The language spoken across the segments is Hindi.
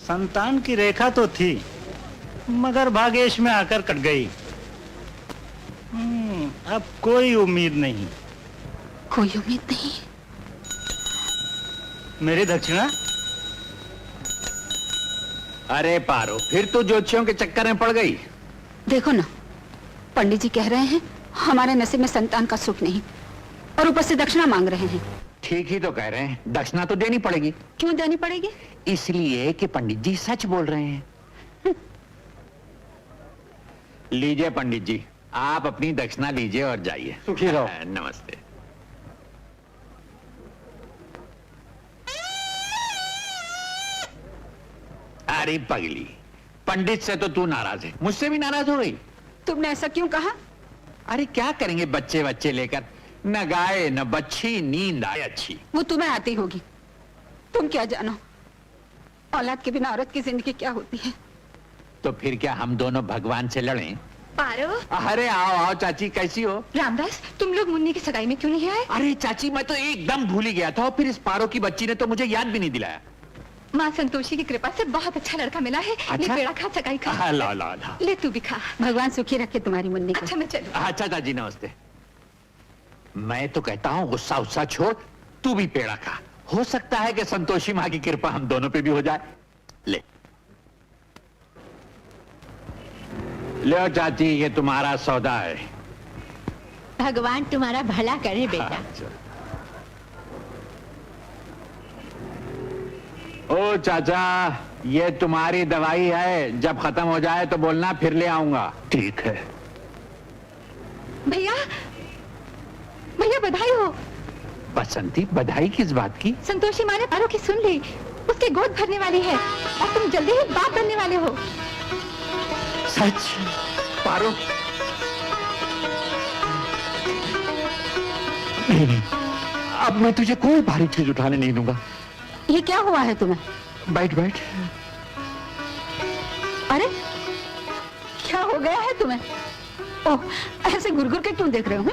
संतान की रेखा तो थी, मगर भागेश में आकर कट गई। अब कोई उम्मीद नहीं। कोई उम्मीद नहीं? मेरी दक्षिणा? अरे पारो, फिर तो ज्योतिषियों के चक्कर में पड़ गई। देखो ना, पंडित जी कह रहे हैं हमारे नसीब में संतान का सुख नहीं, और ऊपर से दक्षिणा मांग रहे हैं। ठीक ही तो कह रहे हैं, दक्षिणा तो देनी पड़ेगी। क्यों देनी पड़ेगी? इसलिए कि पंडित जी सच बोल रहे हैं। लीजिए पंडित जी, आप अपनी दक्षिणा लीजिए और जाइए। सुखी रहो। नमस्ते। अरे पगली, पंडित से तो तू नाराज है, मुझसे भी नाराज हो गई। तुमने ऐसा क्यों कहा? अरे क्या करेंगे बच्चे बच्चे लेकर, न गाय न बच्ची, नींद आए अच्छी। वो तुम्हें आती होगी, तुम क्या जानो औलाद के बिना औरत की जिंदगी क्या होती है। तो फिर क्या हम दोनों भगवान से लड़ें? पारो। अरे आओ आओ चाची, कैसी हो? रामदास, तुम लोग मुन्नी की सगाई में क्यों नहीं आए? अरे चाची, मैं तो एकदम भूल ही गया था, और फिर इस पारो की बच्ची ने तो मुझे याद भी नहीं दिलाया। माँ संतोषी की कृपा से बहुत अच्छा लड़का मिला है। अच्छा? ले पेड़ा खा, सगाई खा। ला ला ला। ले तू भी खा। भगवान सुखी रखे तुम्हारी मुन्नी को। अच्छा मैं चलूं। अच्छा चाची नमस्ते। मैं तो कहता हूँ गुस्सा उस्सा छोड़, तू भी पेड़ा खा। हो सकता है कि संतोषी माँ की कृपा हम दोनों पे भी हो जाए। ले लो चाची, ये तुम्हारा सौदा है। भगवान तुम्हारा भला करे बेटा। अच्छा। ओ चाचा, ये तुम्हारी दवाई है, जब खत्म हो जाए तो बोलना, फिर ले आऊंगा। ठीक है। भैया, भैया बधाई हो। बसंती, बधाई किस बात की? संतोषी माँ ने पारो की सुन ली, उसके गोद भरने वाली है, और तुम जल्दी ही बाप बनने वाले हो। सच? पारो? नहीं, अब मैं तुझे कोई भारी चीज उठाने नहीं दूंगा। ये क्या हुआ है तुम्हें? बैठ बैठ। अरे क्या हो गया है तुम्हें? ओह, ऐसे गुरगुर के क्यों देख रहे हो?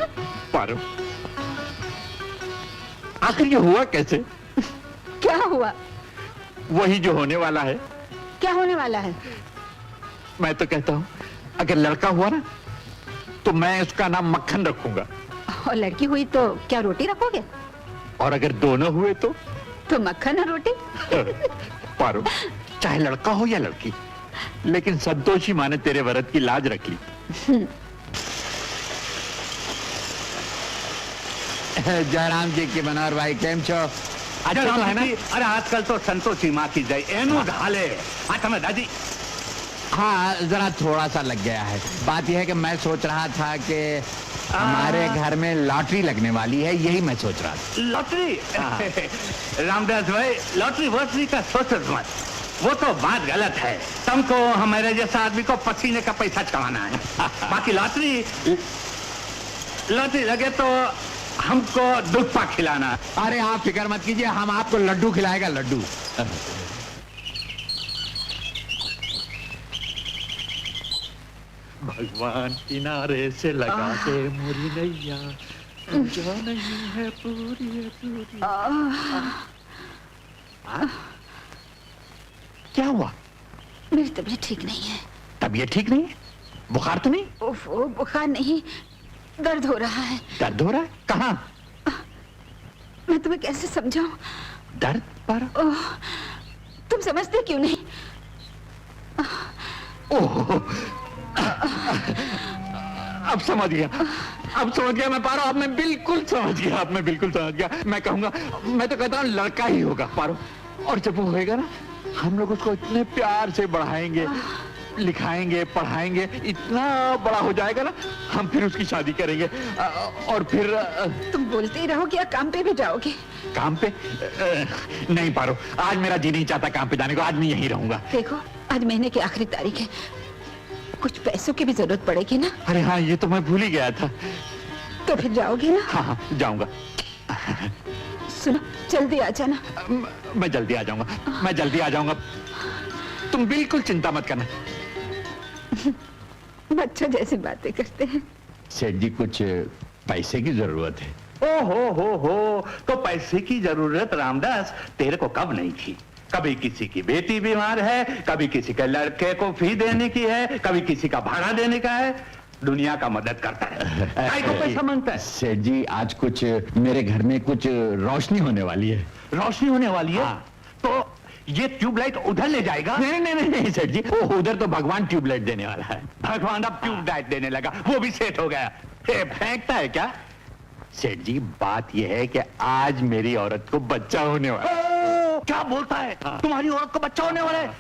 पारो, आखिर ये हुआ कैसे? क्या हुआ? वही जो होने वाला है। क्या होने वाला है? मैं तो कहता हूँ, अगर लड़का हुआ ना, तो मैं उसका नाम मक्खन रखूंगा। और लड़की हुई तो क्या रोटी रखोगे? और अगर दोनों हुए तो मक्खन और रोटी। पारो, चाहे लड़का हो या लड़की, लेकिन संतोषी माँ ने तेरे व्रत की लाज रखी। जयराम जी की मनोहर भाई, केम छो? अच्छा तो है ना? अरे आजकल तो संतोषी माँ की जय एनु ढाले। अच्छा मैं दादी, हाँ जरा थोड़ा सा लग गया है। बात यह है कि मैं सोच रहा था कि हमारे घर में लॉटरी लगने वाली है, यही मैं सोच रहा था। लॉटरी? रामदास भाई, लॉटरी वॉटरी का सोचो मत, वो तो बात गलत है। तुमको हमारे जैसा आदमी को पसीने का पैसा चढ़ाना है। बाकी लॉटरी लगे तो हमको दुप्पा खिलाना। अरे आप फिक्र मत कीजिए, हम आपको लड्डू खिलाएगा, लड्डू। भगवान किनारे से लगा के मुरी नैया, जो नहीं है पूरी है पूरी। क्या हुआ? मेरी तबीयत ठीक नहीं है। तबीयत ठीक नहीं है? बुखार तो नहीं? उफ, बुखार नहीं, दर्द हो रहा है। दर्द हो रहा है? कहाँ? मैं तुम्हें कैसे समझाऊं? दर्द पर? तुम समझते क्यों नहीं? ओह, अब समझ गया, अब समझ गया मैं पारो, अब मैं बिल्कुल समझ गया, अब मैं बिल्कुल समझ गया। मैं कहूंगा, मैं तो कहता हूँ लड़का ही होगा पारो, और जब वो होएगा ना, हम लोग उसको इतने प्यार से बढ़ाएंगे, लिखाएंगे, पढ़ाएंगे, इतना बड़ा हो जाएगा ना, हम फिर उसकी शादी करेंगे। और फिर तुम बोलते ही रहोगे या काम पे भी जाओगे? काम पे? नहीं पारो, आज मेरा जी नहीं चाहता काम पे जाने को, आज मैं यहीं रहूंगा। देखो, आज महीने की आखिरी तारीख है, कुछ पैसों की भी जरूरत पड़ेगी ना। अरे हाँ, ये तो मैं भूल ही गया था। तो फिर जाओगे ना? हाँ हाँ जाऊंगा। सुनो, जल्दी आ जाना। मैं जल्दी आ जाऊंगा, मैं जल्दी आ जाऊंगा, तुम बिल्कुल चिंता मत करना। बच्चों जैसी बातें करते हैं। सेठ जी, कुछ पैसे की जरूरत है। ओ हो, तो पैसे की जरूरत रामदास तेरे को कब नहीं थी? कभी किसी की बेटी बीमार है, कभी किसी के लड़के को फी देने की है, कभी किसी का भाड़ा देने का है। दुनिया का मदद करता है, भाई को पैसा मांगता है। सेठ जी आज कुछ मेरे घर में कुछ रोशनी होने वाली है। रोशनी होने वाली है? तो ये ट्यूबलाइट उधर ले जाएगा? नहीं नहीं नहीं नहीं सेठ जी, वो उधर तो भगवान ट्यूबलाइट देने वाला है। भगवान अब ट्यूबलाइट देने लगा, वो भी सेट हो गया। फेंकता है क्या? सेठ जी बात यह है कि आज मेरी औरत को बच्चा होने वाला है। क्या बोलता है? तुम्हारी औरत को बच्चा होने वाला है?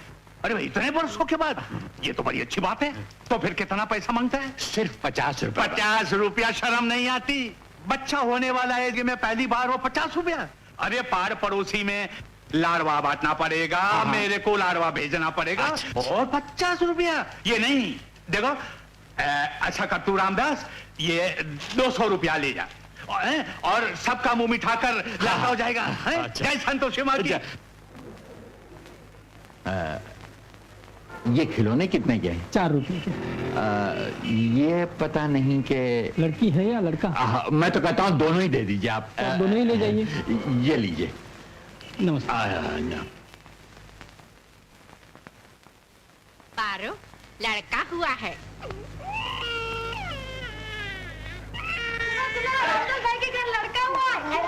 अरे भाई इतने वर्षों के बाद, ये तो बड़ी अच्छी बात है। तो फिर कितना पैसा मांगता है? सिर्फ 50 रुपए। 50 रुपया? शर्म नहीं आती? बच्चा होने वाला है कि मैं पहली बार हो 50 रुपया? अरे पार पड़ोसी में लाड़वा बांटना पड़ेगा, मेरे को लाड़वा भेजना पड़ेगा। और 50 रुपया? ये नहीं, देखो अच्छा कर तू रामदास, ये 200 रुपया ले जा और सबका मुंह मिठाकर लड़का हो जाएगा। जय संतोषी माँ की। ये खिलौने कितने के हैं? 4 रुपए के। ये पता नहीं कि लड़की है या लड़का? मैं तो कहता हूँ दोनों ही दे दीजिए आप। आप दोनों ही ले जाइए। ये लीजिए। नमस्कार। पारो लड़का हुआ है। लड़का हुआ है।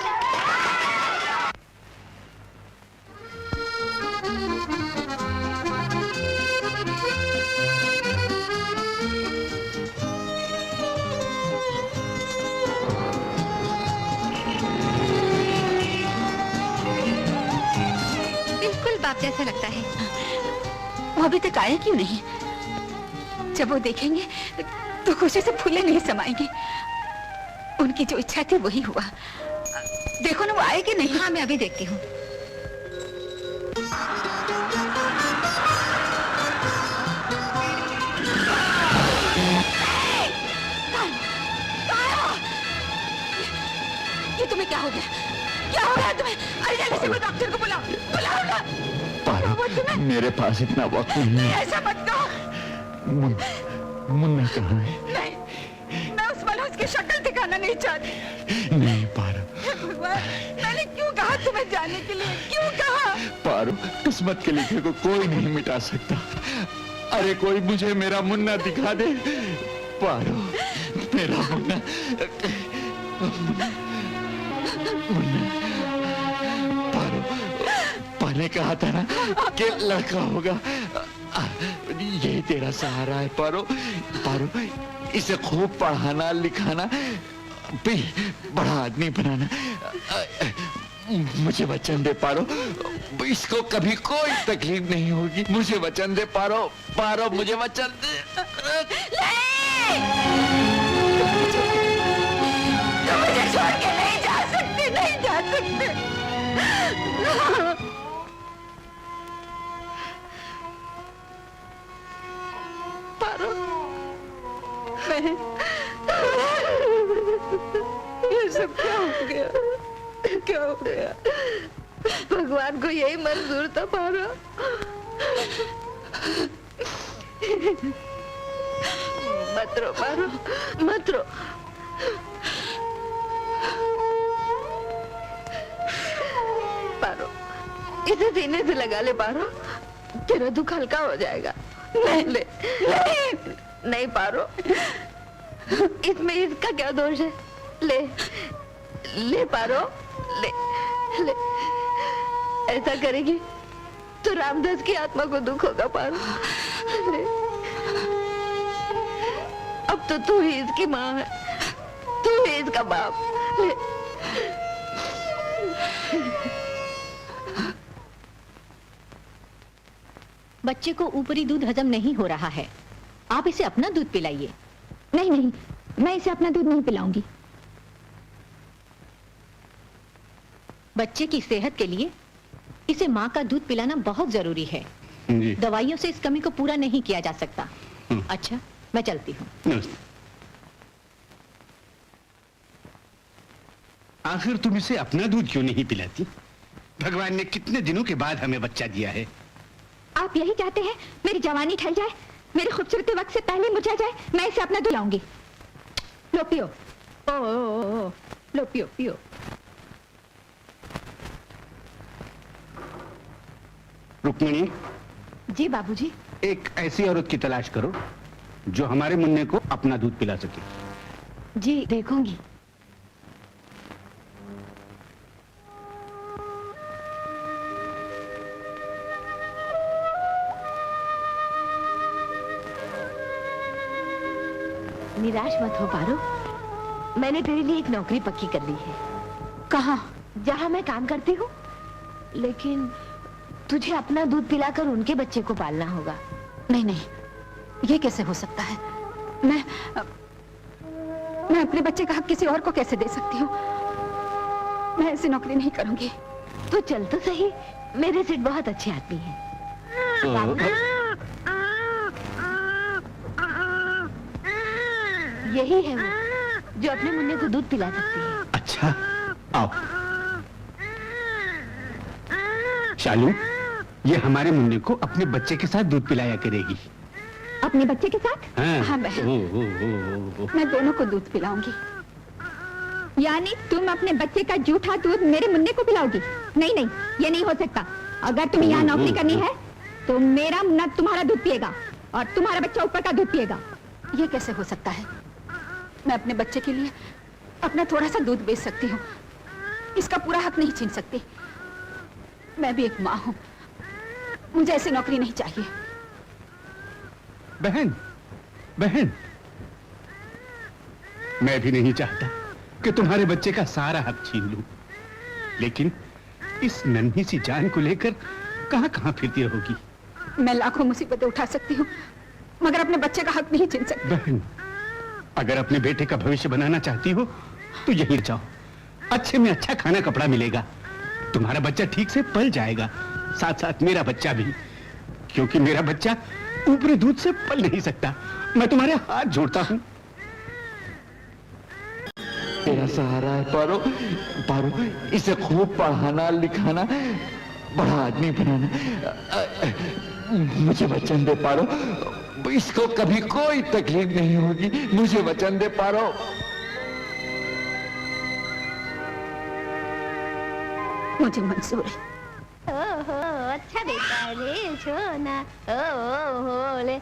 बिल्कुल बाप जैसा लगता है। वो अभी तक आए क्यों नहीं? जब वो देखेंगे तो खुशी से फूले नहीं समाएंगे। उनकी जो इच्छा थी वही हुआ। देखो ना वो आए कि नहीं। हाँ मैं अभी देखती हूँ। ये तुम्हें क्या हो गया? क्या हो गया तुम्हें? अरे जल्दी से वो डॉक्टर को बुलाओ, बुलाओ ना। पारो, मेरे पास इतना वक्त नहीं है। ऐसा मत कहो। मुन्ना कहाँ है? नहीं, मैं उस मलहूस की शक्ल दिखाना नहीं चाहती। नहीं पारो। भगवान, मैंने क्यों कहा तुम्हें जाने के लिए? क्यों कहा? पारो, किस्मत के लिखे को कोई नहीं मिटा सकता। अरे कोई मुझे मेरा मुन्ना दिखा दे। पारो, मेरा मुन्ना। पारो, पहले कहा था ना कि लड़का होगा। ये तेरा सहारा है पारो। पारो, इसे खूब पढ़ाना लिखाना, बड़ा आदमी बनाना। मुझे वचन दे पारो, इसको कभी कोई तकलीफ नहीं होगी। मुझे वचन दे पारो। पारो मुझे वचन दे। तुम मुझे छोड़ के नहीं जा सकते, नहीं जा सकते। पारो, ये सब क्या हो गया? क्या हो गया? भगवान को यही मंजूर था पारो। मत रो पारो, मत रो। पारो, इसे सीने से लगा ले पारो, तेरा दुख हल्का हो जाएगा। नहीं ले, नहीं, नहीं पारो, इसमें इसका क्या दोष है? ले, ले पारो, ले, ले। ऐसा करेगी तो रामदास की आत्मा को दुख होगा पारो। ले। अब तो तू ही इसकी माँ है, तू ही इसका बाप। ले। बच्चे को ऊपरी दूध हजम नहीं हो रहा है, आप इसे अपना दूध पिलाइए। नहीं नहीं, मैं इसे अपना दूध नहीं पिलाऊंगी। बच्चे की सेहत के लिए इसे माँ का दूध पिलाना बहुत जरूरी है। जी। दवाइयों से इस कमी को पूरा नहीं किया जा सकता। अच्छा, मैं चलती हूँ। आखिर तुम इसे अपना दूध क्यों नहीं पिलाती? भगवान ने कितने दिनों के बाद हमें बच्चा दिया है। आप यही चाहते हैं मेरी जवानी ढल जाए, मेरे खूबसूरती वक्त से पहले मुरझा जाए? मैं इसे अपना दूध लाऊंगी। लो पियो। ओ, लो पियो पियो। रुक्मिणी, जी बाबूजी। एक ऐसी औरत की तलाश करो जो हमारे मुन्ने को अपना दूध पिला सके। जी देखूंगी। निराश मत हो पारो, मैंने तेरे लिए एक नौकरी पक्की कर ली है। कहाँ? जहाँ मैं काम करती हूँ। लेकिन तुझे अपना दूध पिलाकर उनके बच्चे को पालना होगा। नहीं नहीं, ये कैसे हो सकता है? मैं अपने बच्चे का हक किसी और को कैसे दे सकती हूँ? मैं ऐसी नौकरी नहीं करूंगी। तो चल तो सही, मेरे सेठ बहुत अच्छे आदमी हैं। यही है वो जो अपने मुन्ने को दूध पिला सकती है। अच्छा, आओ। शालू, ये हमारे मुन्ने को अपने बच्चे के साथ दूध पिलाया करेगी। अपने बच्चे के साथ? हाँ, हाँ, मैं दोनों को दूध पिलाऊंगी। यानी तुम अपने बच्चे का जूठा दूध मेरे मुन्ने को पिलाओगी? नहीं नहीं, ये नहीं हो सकता। अगर तुम्हें यहाँ नौकरी करनी है तो मेरा मुन्ना तुम्हारा दूध पिएगा और तुम्हारा बच्चा ऊपर का दूध पिएगा। ये कैसे हो सकता है? मैं अपने बच्चे के लिए अपना थोड़ा सा दूध बेच सकती हूँ, इसका पूरा हक नहीं छीन सकती। मैं भी एक माँ हूँ, मुझे ऐसी नौकरी नहीं चाहिए। बहन, बहन, मैं भी नहीं चाहता कि तुम्हारे बच्चे का सारा हक छीन लूं, लेकिन इस नन्ही सी जान को लेकर कहां कहां फिरती रहोगी? मैं लाखों मुसीबतें उठा सकती हूँ, मगर अपने बच्चे का हक नहीं छीन सकती। बहन, अगर अपने बेटे का भविष्य बनाना चाहती हो तो यहीं जाओ, अच्छे में अच्छा खाना कपड़ा मिलेगा, तुम्हारा बच्चा ठीक से पल जाएगा, साथ साथ मेरा बच्चा भी, क्योंकि मेरा बच्चा ऊपरी दूध से पल नहीं सकता। मैं तुम्हारे हाथ जोड़ता हूं। मेरा सहारा है पारो, पारो, इसे खूब पढ़ाना लिखाना, बड़ा आदमी बनाना। मुझे वचन दे पारो, इसको कभी कोई तकलीफ नहीं होगी। मुझे वचन दे पारो। मुझे मंजूर है। अच्छा बेटा रे सोना, ओ ले।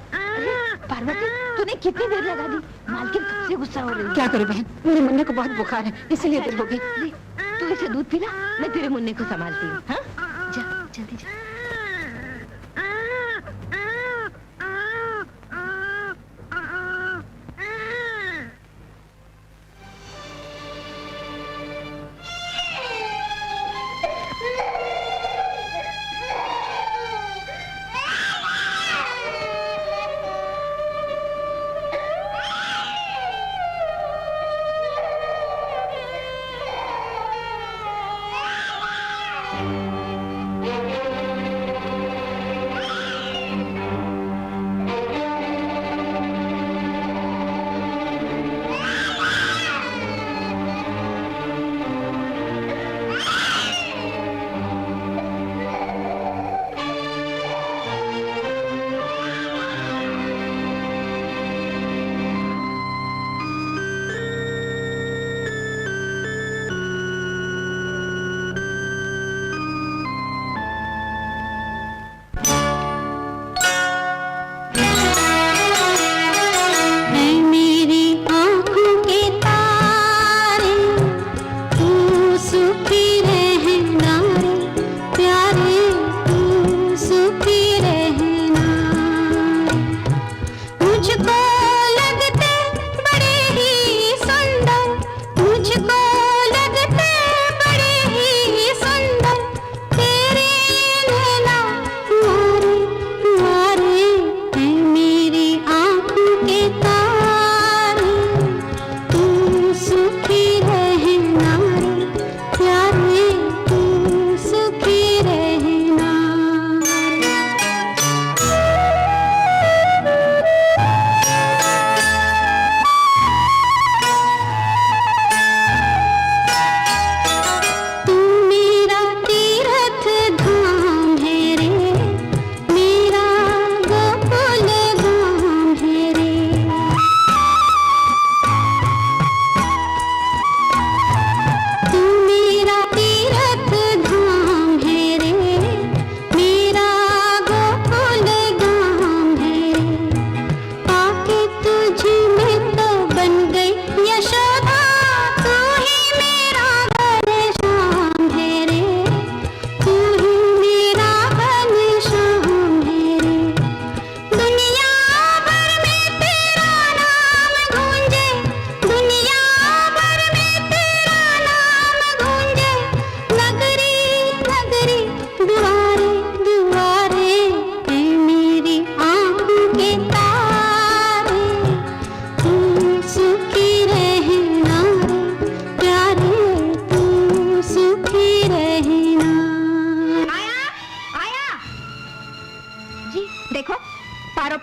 पार्वती, तूने कितनी देर लगा दी? मालकिन कब से गुस्सा हो रही है। क्या करूं बहन, मेरे मुन्ने को बहुत बुखार है, इसलिए देर हो गई। तू इसे दूध पिला, मैं तेरे मुन्ने को संभालती हूँ। हाँ? जा जल्दी जा।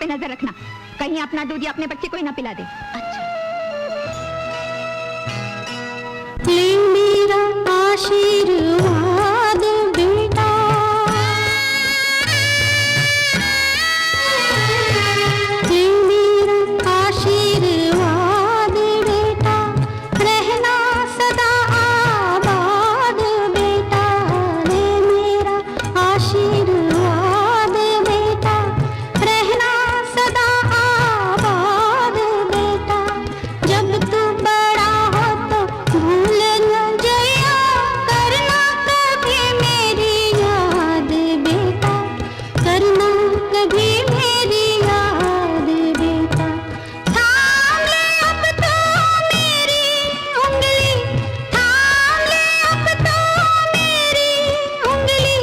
पे नजर रखना, कहीं अपना दूध या अपने बच्चे को ही ना पिला दे। ले मेरा आशीर्वाद बेटा, ले मेरा आशीर्वाद बेटा, रहना सदा आबाद बेटा, ले मेरा आशीर्वाद बेटा, रहना सदा आबाद बेटा, जब तू बड़ा हो तो भूल न जया करना कभी मेरी याद बेटा, करना कभी मेरी याद बेटा, थाम ले अब तो मेरी उंगली, थाम ले अब तो मेरी उंगली,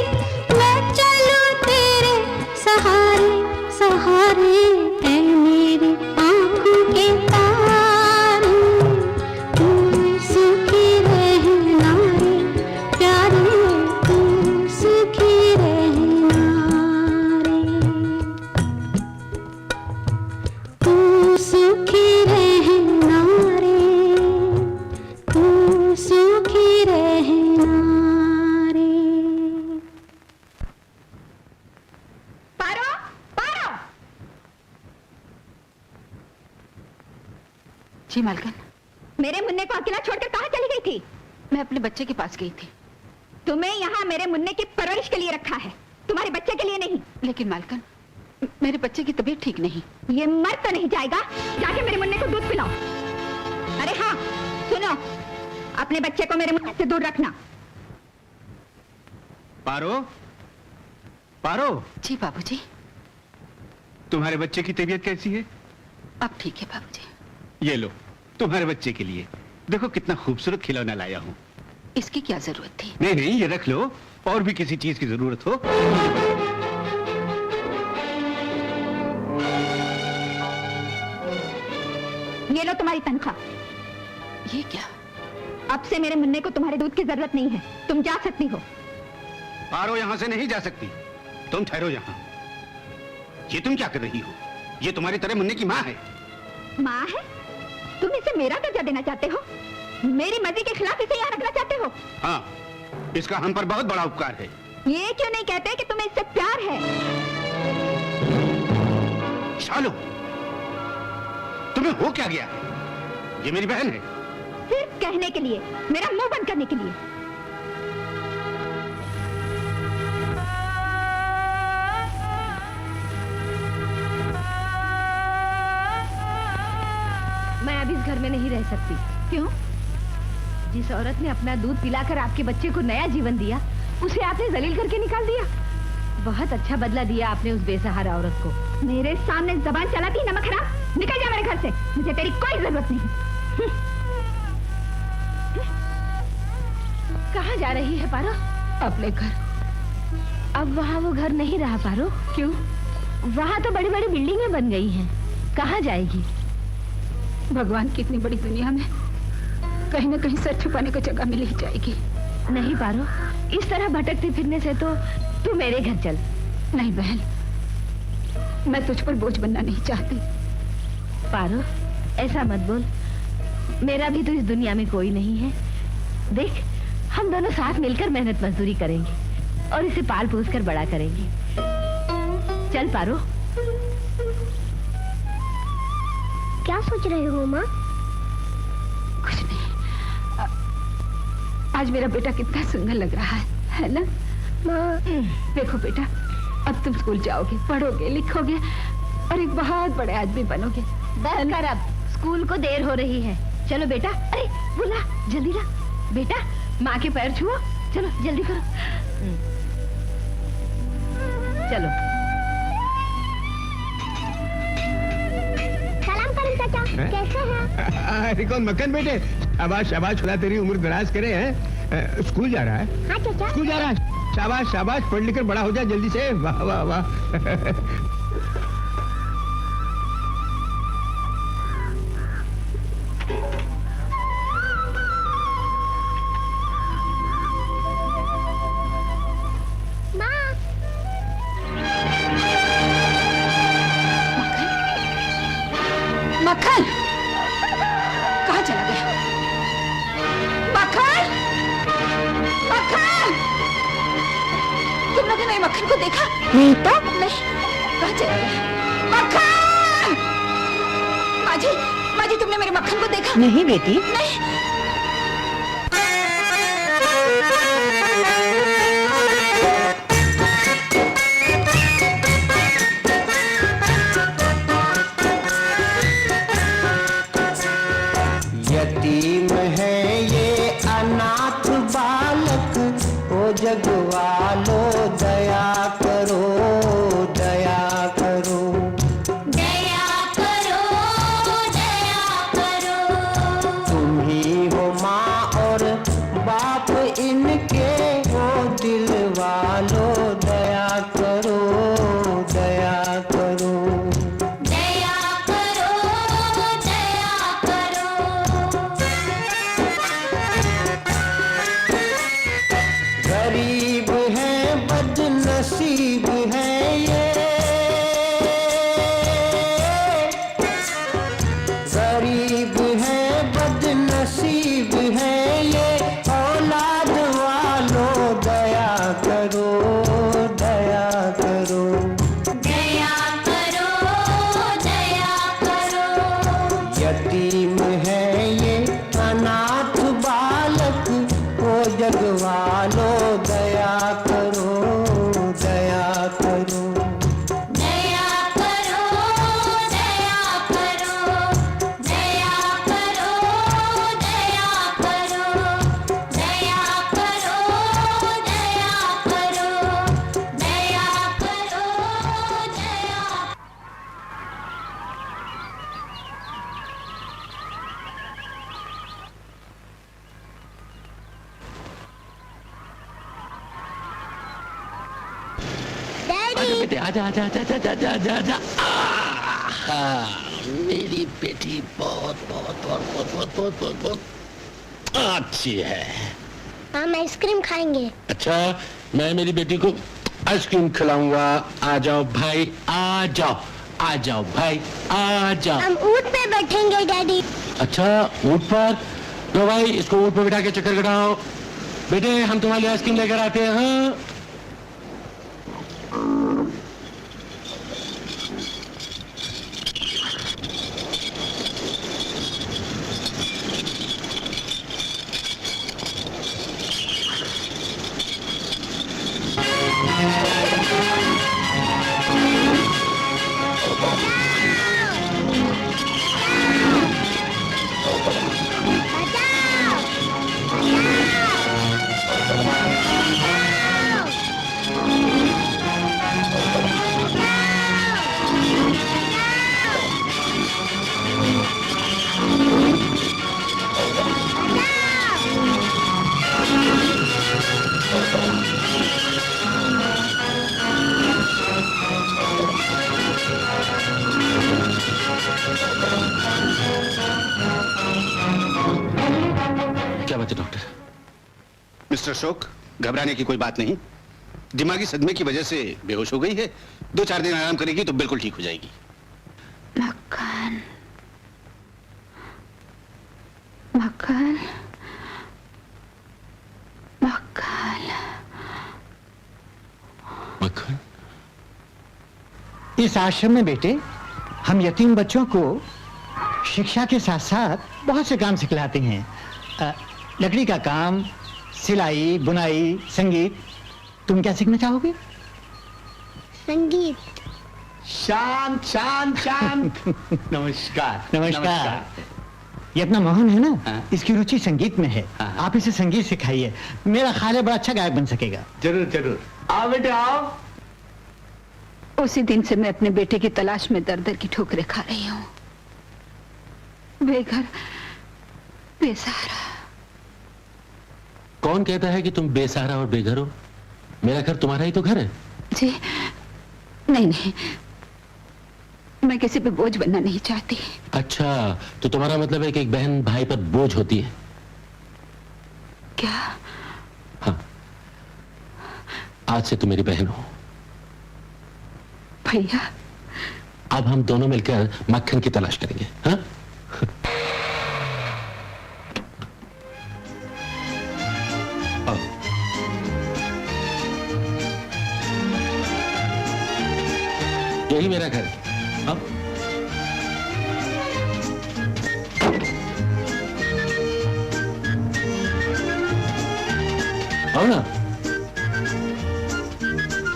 मैं चलूं तेरे सहारे सहारे, ऐ मेरी आँखों के तारे, तू सुखी रहना रे प्यारे, तू सुखी रहना रे, तू सुखी रहना रे, तू सुखी रहना रे। पारो, पारो। जी मालकिन, मेरे मुन्ने को अकेला छोड़कर कहाँ चली गई थी? मैं अपने बच्चे के पास गई थी। तुम्हें यहाँ मेरे मुन्ने की परवरिश के लिए रखा है, तुम्हारे बच्चे के लिए नहीं। लेकिन मालकिन, मेरे बच्चे की तबीयत ठीक नहीं। ये मर तो नहीं जाएगा, जाके मेरे मुन्ने को दूध पिलाओ। अरे हाँ सुनो, अपने बच्चे को मेरे मुन्ने से दूर रखना। पारो, पारो, जी बाबूजी, तुम्हारे बच्चे की तबीयत कैसी है? अब ठीक है बाबूजी। ये लो, तुम्हारे बच्चे के लिए देखो कितना खूबसूरत खिलौना लाया हूँ। इसकी क्या जरूरत थी? नहीं नहीं, ये रख लो, और भी किसी चीज की जरूरत हो। ये लो तुम्हारी तनख्वाह। ये क्या? अब से मेरे मुन्ने को तुम्हारे दूध की जरूरत नहीं है, तुम जा सकती हो। पारो यहाँ से नहीं जा सकती, तुम ठहरो यहाँ। ये तुम क्या कर रही हो? ये तुम्हारी तरह मुन्ने की माँ है। माँ है? तुम इसे मेरा दर्जा देना चाहते हो? मेरी मर्जी के खिलाफ इसे यहाँ रखना चाहते हो? हाँ, इसका हम पर बहुत बड़ा उपकार है। ये क्यों नहीं कहते कि तुम्हें इससे प्यार है? शालू, तुम्हें हो क्या गया? ये मेरी बहन है। सिर्फ कहने के लिए, मेरा मुंह बंद करने के लिए। मैं अब इस घर में नहीं रह सकती। क्यों? जिस औरत ने अपना दूध पिलाकर आपके बच्चे को नया जीवन दिया, उसे आपने जलील करके निकाल दिया। बहुत अच्छा बदला दिया आपने उस बेसहारा औरत को। मेरे सामने जबान चलाती नमक हराम, निकल जा मेरे घर से, मुझे तेरी कोई जरूरत नहीं। कहाँ जा रही है पारो? अपने घर। अब वहाँ वो घर नहीं रहा पारो। क्यों? वहाँ तो बड़ी बड़ी बिल्डिंगें बन गई हैं, कहाँ जाएगी? भगवान की इतनी बड़ी दुनिया में कहीं न कहीं सर छुपाने को जगह मिल ही जाएगी। नहीं पारो, इस तरह भटकते फिरने से तो तू मेरे घर चल। नहीं बहन, मैं तुझ पर बोझ बनना नहीं चाहती। पारो, ऐसा मत बोल, मेरा भी तो इस दुनिया में कोई नहीं है। देख, हम दोनों साथ मिलकर मेहनत मजदूरी करेंगे और इसे पाल पोस कर बड़ा करेंगे। चल पारो। क्या सोच रहे हो माँ? कुछ नहीं। आज मेरा बेटा कितना सुंदर लग रहा है ना? माँ, देखो बेटा, अब तुम स्कूल जाओगे, पढ़ोगे, लिखोगे और एक बहुत बड़े आदमी बनोगे। बस कर, अब स्कूल को देर हो रही है। चलो बेटा। अरे बुला, जल्दी ला बेटा, माँ के पैर छुओ। चलो जल्दी करो। चलो। सलाम करें चाचा, कैसे हैं? अरे कौन मक्खन बेटे, शाबाश शाबाश, खुदा तेरी उम्र दराज करे। हैं स्कूल जा रहा है? हाँ चाचा। स्कूल जा रहा है, शाबाश शाबाश, पढ़ लिख कर बड़ा हो जा जल्दी से। वाह वाह वाह। लोगों ने मक्खन को देखा? नहीं तो नहीं, कहाँ चला गया? मक्खन! माँ जी तुमने मेरे मक्खन को देखा? नहीं बेटी, नहीं। यतीम है ये अनाथ बालक, ओ जगवालो दया करो, दया करो, दया करो, दया करो। तुम ही हो माँ और बाप इनके, ओ दिल वालो दया करो, दया करो। दया करो, दया करो। गरीब है बदनसीब है ये, गरीब है बदनसीब है ये, औलाद वालो दया करो, दया करो। दया करो, दया करो। यतीम है ये अनाथ बालक, ओ जगवालो दया करो, दया करो। दया करो, दया करो। दया करो, दया करो। दया करो, दया करो। दया करो, दया। आजा बेटे, आजा आजा आजा आजा आजा आजा आजा। मेरी बेटी बहुत बहुत बहुत बहुत बहुत बहुत बहुत बहुत अच्छी है। हम आइसक्रीम खाएंगे। अच्छा, मैं मेरी बेटी को आइसक्रीम खिलाऊंगा। आ जाओ भाई, आ जाओ, आ जाओ भाई, आ जाओ। हम ऊंट पे बैठेंगे डैडी। अच्छा, ऊँट पर? लो भाई, इसको ऊँट पर बिठा के चक्कर कटाओ। बेटे, हम तुम्हारे लिए आइसक्रीम लेकर आते हैं। हाँ? क्या बात है डॉक्टर? मिस्टर अशोक, घबराने की कोई बात नहीं। दिमागी सदमे की वजह से बेहोश हो गई है। 2-4 दिन आराम करेगी तो बिल्कुल ठीक हो जाएगी। मक्खन, मक्खन, मक्खन। मक्खन? इस आश्रम में बेटे हम यतीम बच्चों को शिक्षा के साथ साथ बहुत से काम सिखलाते हैं। लकड़ी का काम, सिलाई, बुनाई, संगीत। तुम क्या सीखना चाहोगे? संगीत। शांत शांत शांत। नमस्कार नमस्कार। ये अपना मोहन है ना, हाँ। इसकी रुचि संगीत में है। हाँ। आप इसे संगीत सिखाइए, मेरा ख्याल है बड़ा अच्छा गायक बन सकेगा। जरूर जरूर। आओ बेटे आओ। उसी दिन से मैं अपने बेटे की तलाश में दर दर की ठोकरें खा रही हूँ। बेघर, बेसहारा। कौन कहता है कि तुम बेसहारा और बेघर हो? मेरा घर तुम्हारा ही तो घर है। जी नहीं नहीं, मैं किसी पे बोझ बनना नहीं चाहती। अच्छा, तो तुम्हारा मतलब है कि एक बहन भाई पर बोझ होती है? क्या? हाँ, आज से तुम मेरी बहन हो। भैया, अब हम दोनों मिलकर मक्खन की तलाश करेंगे। हाँ? यही मेरा घर है। आओ। आओ ना।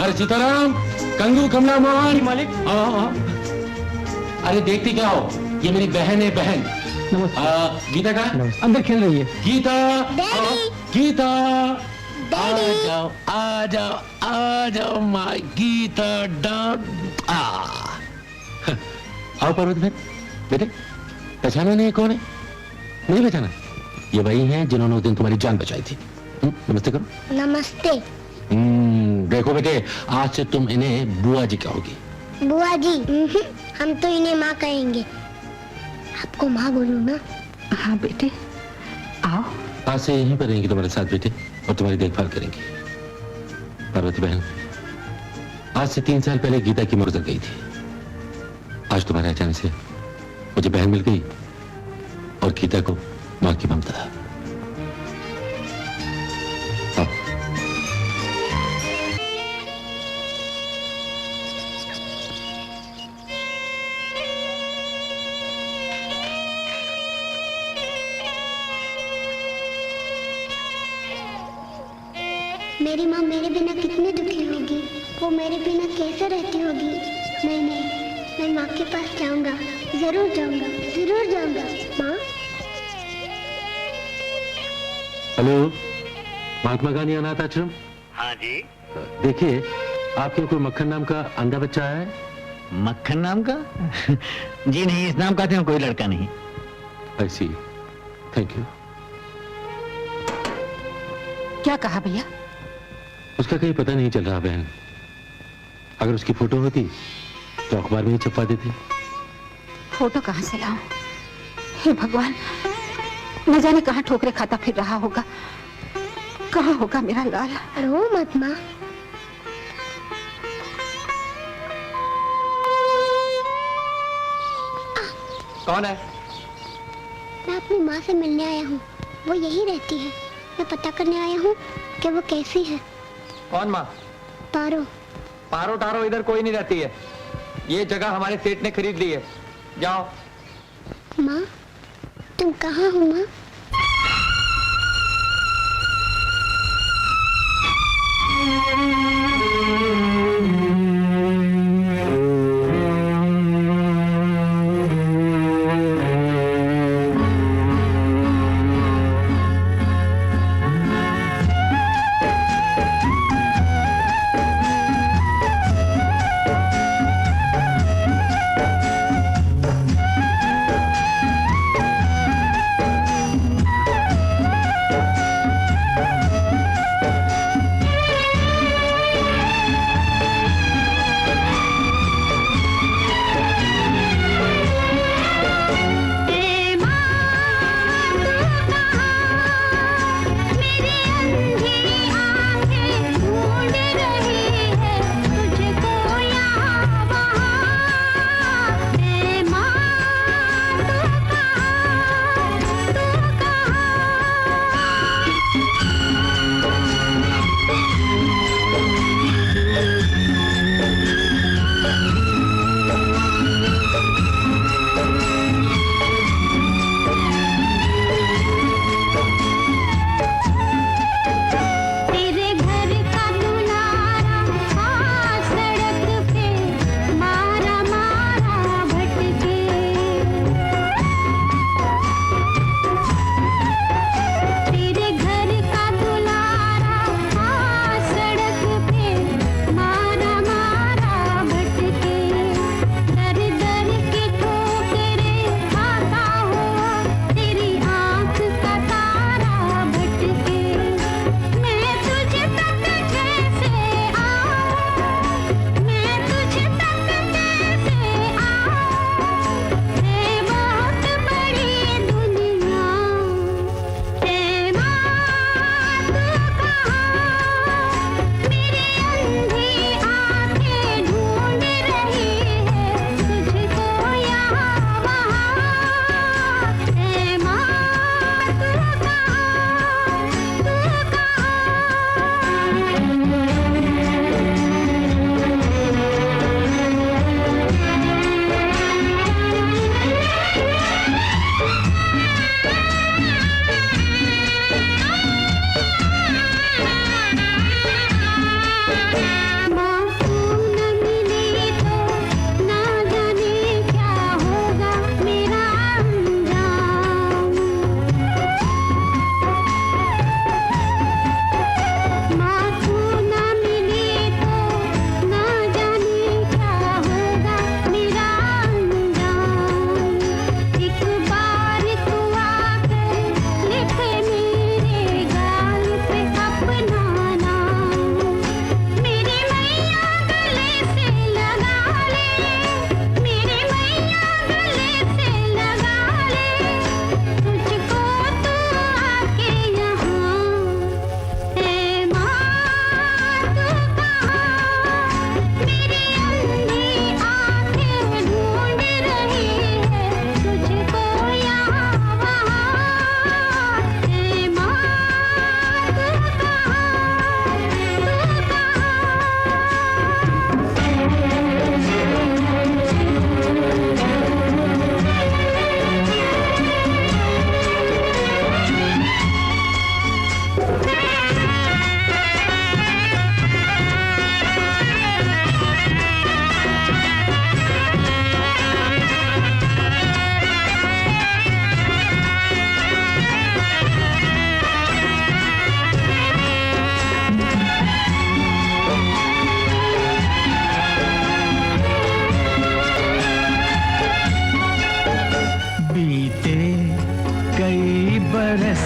अरे सीताराम, कंगू, कमला, मोहन, मालिक, आओ आओ। अरे देखती क्या हो, ये मेरी बहन है, बहन। नमस्ते। गीता का अंदर खेल रही है। गीता, डैडी। गीता, आ डैडी। जाओ आ जाओ आ जाओ माय गीता डांट। आओ पर्वत बहन, बेटे पहचाना नहीं कौन है? नहीं पहचाना? ये वही हैं जिन्होंने उस दिन तुम्हारी जान बचाई थी। नमस्ते करो। नमस्ते देखो बेटे, आज से तुम इन्हें बुआ जी कहोगी। बुआ जी। हम तो इन्हें माँ कहेंगे। आपको माँ बोलूं ना? हाँ बेटे, आओ। आज से यहीं पर रहेंगी तुम्हारे साथ बेटे, और तुम्हारी देखभाल करेंगी। पार्वती बहन, आज से 3 साल पहले गीता की मौत गई थी। आज तुम्हारे अचानक से मुझे बहन मिल गई और गीता को माँ की ममता। आओ। मेरी माँ मेरे बिना कितनी दुखी होगी। वो मेरे बिना कैसे रहती होगी। नहीं, मैं माँ के पास जाऊंगा। जरूर जाऊंगा, जरूर जाऊंगा। माँ। हेलो, महात्मा गांधी अनाथ आश्रम। हाँ जी। देखिए, आपके कोई मक्खन नाम का अंधा बच्चा आया है? मक्खन नाम का? जी नहीं, इस नाम का तो कोई लड़का नहीं। आई सी, थैंक यू। क्या कहा भैया? उसका कहीं पता नहीं चल रहा बहन। अगर उसकी फोटो होती तो अखबार में ही छपवा देती। फोटो कहाँ से लाऊं? हे भगवान, न जाने कहाँ ठोकरे खाता फिर रहा होगा। कहाँ होगा मेरा लाल? रो मत माँ। कौन है? मैं अपनी माँ से मिलने आया हूँ। वो यही रहती है। मैं पता करने आया हूँ कि वो कैसी है। कौन माँ? पारो। पारो टारो इधर कोई नहीं रहती है। ये जगह हमारे सेठ ने खरीद ली है। जाओ। माँ, तुम कहाँ हो माँ?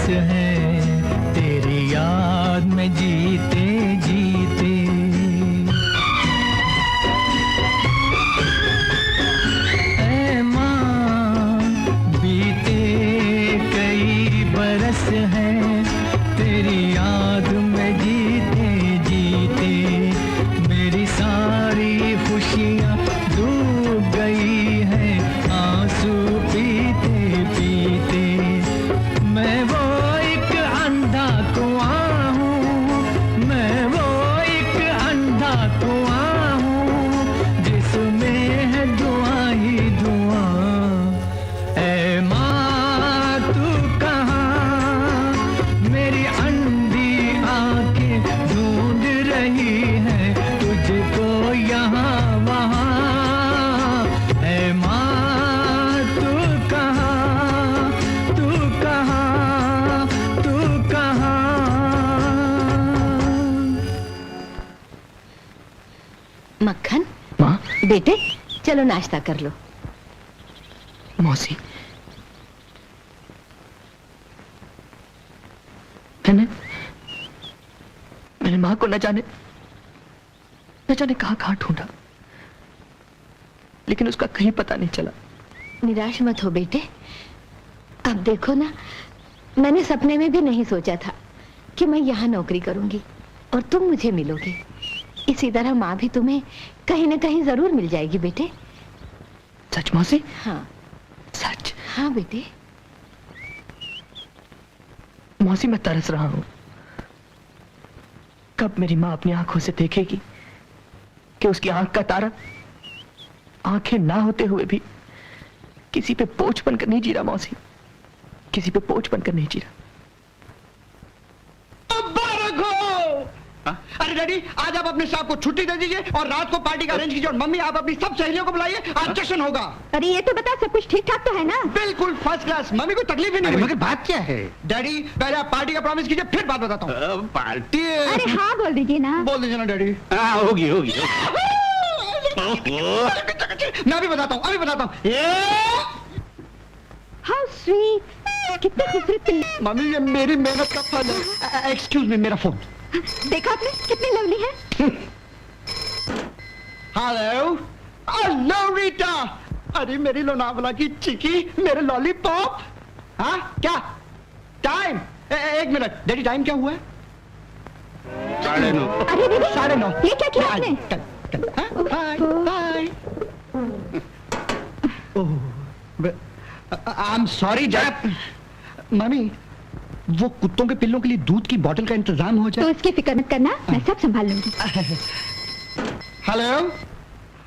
हैं तेरी याद में जीते जीते। ऐ माँ बीते कई बरस हैं तेरी याद में जीते जीते। मेरी सारी खुशियाँ डूब गई हैं आंसू पीते पीते। मैं वो एक अंधा कुआं हूँ, मैं वो एक अंधा कुआं हूँ जिसमें है दुआ ही दुआ। ऐ माँ तू कहाँ, मेरी अंधी आंखें ढूंढ रही हैं तुझको यहाँ वहाँ। ऐ माँ तू कहाँ, तू कहाँ, तू कहाँ। मक्खन, माँ, बेटे चलो नाश्ता कर लो। मौसी, मैंने माँ को न जाने कहाँ कहाँ ढूंढा, लेकिन उसका कहीं पता नहीं चला। निराश मत हो बेटे, अब देखो ना, मैंने सपने में भी नहीं सोचा था कि मैं यहाँ नौकरी करूंगी और तुम मुझे मिलोगे। इसी तरह माँ भी तुम्हें कहीं न कहीं जरूर मिल जाएगी बेटे। सच मौसी? हाँ सच? हाँ बेटे। मौसी, मैं तरस रहा हूँ, कब मेरी माँ अपनी आंखों से देखेगी कि उसकी आंख का तारा आंखें ना होते हुए भी किसी पे पोंछ बनकर नहीं जी रहा। मौसी, किसी पे पोंछ बनकर नहीं जी रहा। अरे डैडी, आज आप अपने स्टाफ को छुट्टी दे दीजिए और रात को पार्टी का अरेंज कीजिए। और मम्मी, आप अपनी सब सहेलियों को बुलाइए, आज जश्न होगा। अरे ये तो बता, सब कुछ ठीक ठाक तो है ना? बिल्कुल फर्स्ट क्लास, मम्मी को तकलीफ ही नहीं हुई। मगर बात क्या है? डैडी, पहले आप पार्टी का प्रॉमिस कीजिए, फिर बात बताता हूँ। पार्टी? अरे हाँ बोल दीजिए ना। बोल दीजिए ना डैडी। होगी होगी। मैं अभी बताता हूँ, अभी बताता हूँ। हाउ स्वीट, कितने खूबसूरत पिल्ले। मम्मी, ये मेरी मेहनत का फल है। एक्सक्यूज मी, मेरा फोन। देखा आपने कितनी लवली है। Hello, hello Rita. अरे मेरी लोनावला की चिकी, मेरे लॉलीपॉप। हाँ क्या टाइम? एक मिनट डैडी, टाइम क्या हुआ है? 9:30। अरे दीदी, 9:30। ये क्या किया आपने? Bye bye. I am sorry जैप। मम्मी, वो कुत्तों के पिल्लों के लिए दूध की बोतल का इंतजाम हो तो जाए। इसकी फिक्र मत करना, मैं सब संभाल लूंगी। हेलो,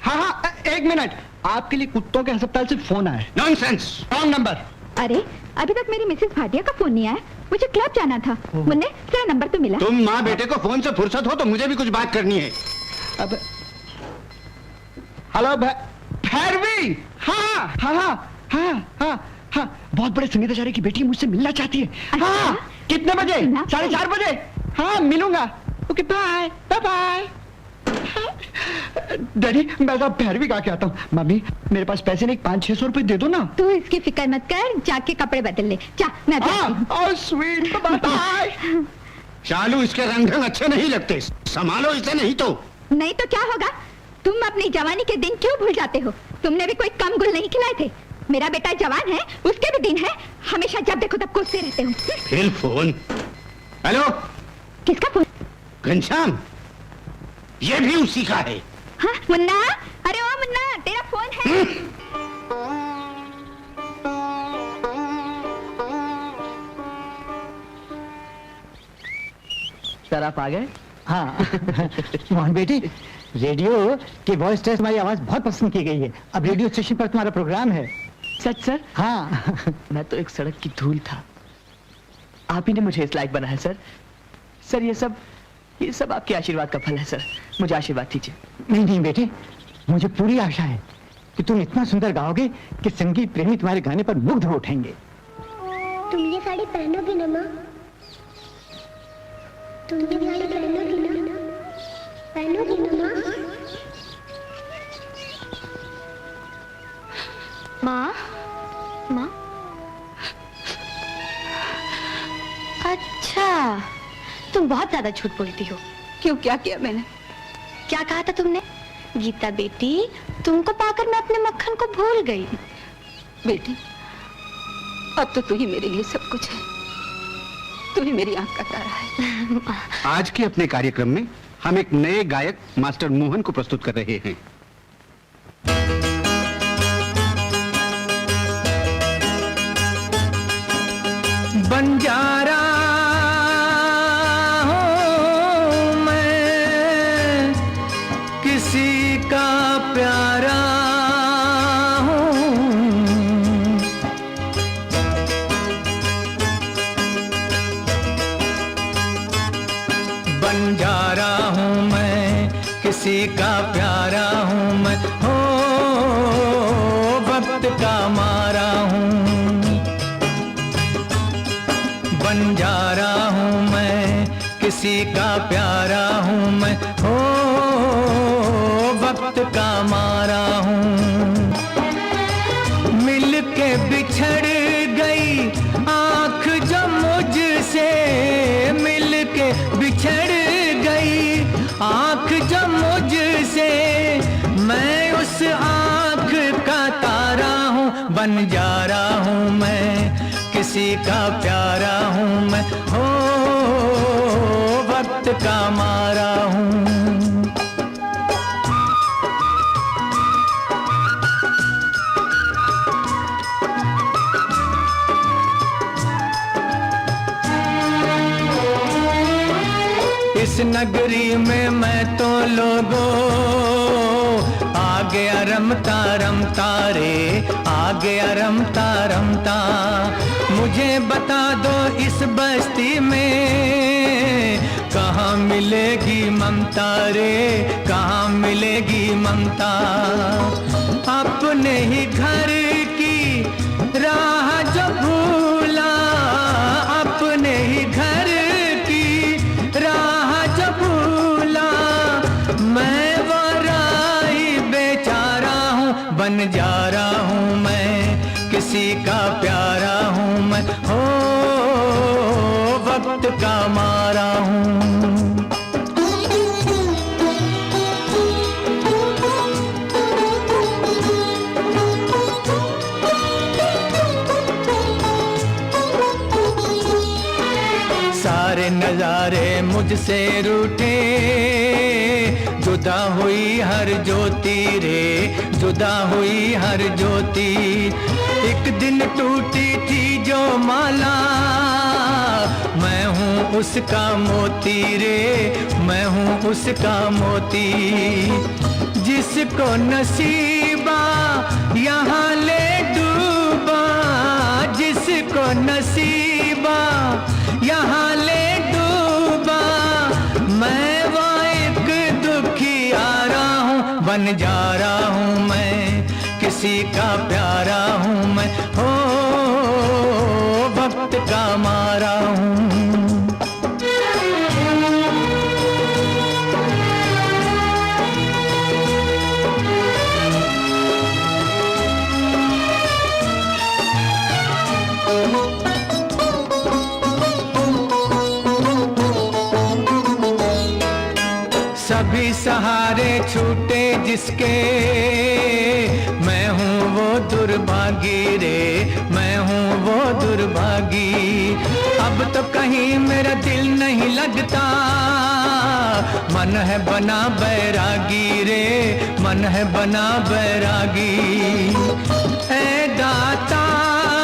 हाँ हाँ एक मिनट, आपके लिए कुत्तों के अस्पताल से फोन आया। नॉनसेंस। Wrong number. अरे अभी तक मेरी मिसेस भाटिया का फोन नहीं आया, मुझे क्लब जाना था। मुन्ने तेरा नंबर तो मिला। तुम माँ बेटे को फोन से फुर्सत हो तो मुझे भी कुछ बात करनी है। अब हेलो भैरवी। हाँ हाँ हाँ हाँ हाँ हाँ, बहुत बड़े संगीताचार्य की बेटी मुझसे मिलना चाहती है। हाँ, कितने बजे? 4:30 बजे। हाँ मिलूंगा। Okay bye bye bye. Daddy, मैं तो भैरवी का क्या आता हूँ। मम्मी, मेरे पास पैसे नहीं, 500-600 रुपए दे दो ना। तू इसकी फिक्र मत कर, जाके कपड़े बदल ले। जा, मैं अभी आती हूँ। Oh sweet, bye. शालू, इसके रंग ढंग अच्छे नहीं लगते, संभालो इसे नहीं तो। नहीं तो क्या होगा? तुम अपनी जवानी के दिन क्यों भूल जाते हो? तुमने भी कोई कम गुल नहीं खिलाए थे। मेरा बेटा जवान है, उसके भी दिन है, हमेशा जब देखो तब कोसते रहते हो। फिर फोन। हेलो, किसका फोन? घनश्याम, ये भी उसी का है। हाँ मुन्ना, अरे ओ मुन्ना, तेरा फोन है। सर आप आ गए? हाँ मोहन बेटी, रेडियो की वॉइस टेस्ट हमारी आवाज बहुत पसंद की गई है। अब रेडियो स्टेशन पर तुम्हारा प्रोग्राम है। सच सर? हाँ। मैं तो एक सड़क की धूल था, आप ही ने मुझे इस लायक बनाया सर। सर ये सब आपके आशीर्वाद का फल है सर, मुझे आशीर्वाद दीजिए। नहीं नहीं बेटे, मुझे पूरी आशा है कि तुम इतना सुंदर गाओगे कि संगीत प्रेमी तुम्हारे गाने पर मुग्ध हो उठेंगे। तुम ये साड़ी पहनोगी ना माँ? तुम ये साड़ी पहनोगी ना? पहनोगी ना माँ? माँ? माँ? बहुत ज्यादा झूठ बोलती हो। क्यों, क्या किया मैंने? क्या कहा था तुमने? गीता बेटी, तुमको पाकर मैं अपने मक्खन को भूल गई। बेटी, अब तो तू ही मेरे लिए सब कुछ है। तू ही मेरी आंख का तारा है। आज के अपने कार्यक्रम में हम एक नए गायक मास्टर मोहन को प्रस्तुत कर रहे हैं। बंजारा हूँ मैं, किसी का प्यारा हूँ। बंजारा हूँ मैं, किसी का प्यारा हूँ मैं, हो वक्त का मारा हूँ। बंजारा हूँ मैं, किसी का प्यारा हूँ मैं, हो वक्त का मारा हूँ। मिल के बिछड़ गई आँख जो मुझसे, मिल के बिछड़ गई आँख जो मुझसे, मैं उस आँख का तारा हूँ। बंजारा हूँ मैं, किसी का प्यारा हूँ मैं, हो वक्त का मारा हूँ। इस नगरी में मैं तो लोगों आ गया रमता रमता रे, आ गया रमता रमता। मुझे बता दो इस बस्ती में कहाँ मिलेगी ममता रे, कहाँ मिलेगी ममता। अपने ही घर की राह जो भूला, अपने ही घर की राह जो भूला, मैं वो राही बेचारा हूँ। बंजारा हूँ मैं, किसी का प्यारा हूँ मैं, हो वक्त का मारा हूँ। सारे नजारे मुझसे रूठे, जुदा हुई हर ज्योति रे, जुदा हुई हर ज्योति। एक दिन टूटी थी जो माला, मैं हूँ उसका मोती रे, मैं हूँ उसका मोती। जिसको नसीबा यहाँ ले डूबा, जिसको नसीबा यहाँ ले डूबा, मैं वो एक दुखियारा हूँ। बंजारा हूँ मैं, किसी का प्यारा हूँ मैं, हो वक्त का मारा हूँ। सभी सहारे छूटे जिसके, मैं हूँ वो दुर्भागी रे, मैं हूँ वो दुर्भागी। अब तो कहीं मेरा दिल नहीं लगता, मन है बना बैरागी रे, मन है बना बैरागी। ऐ दाता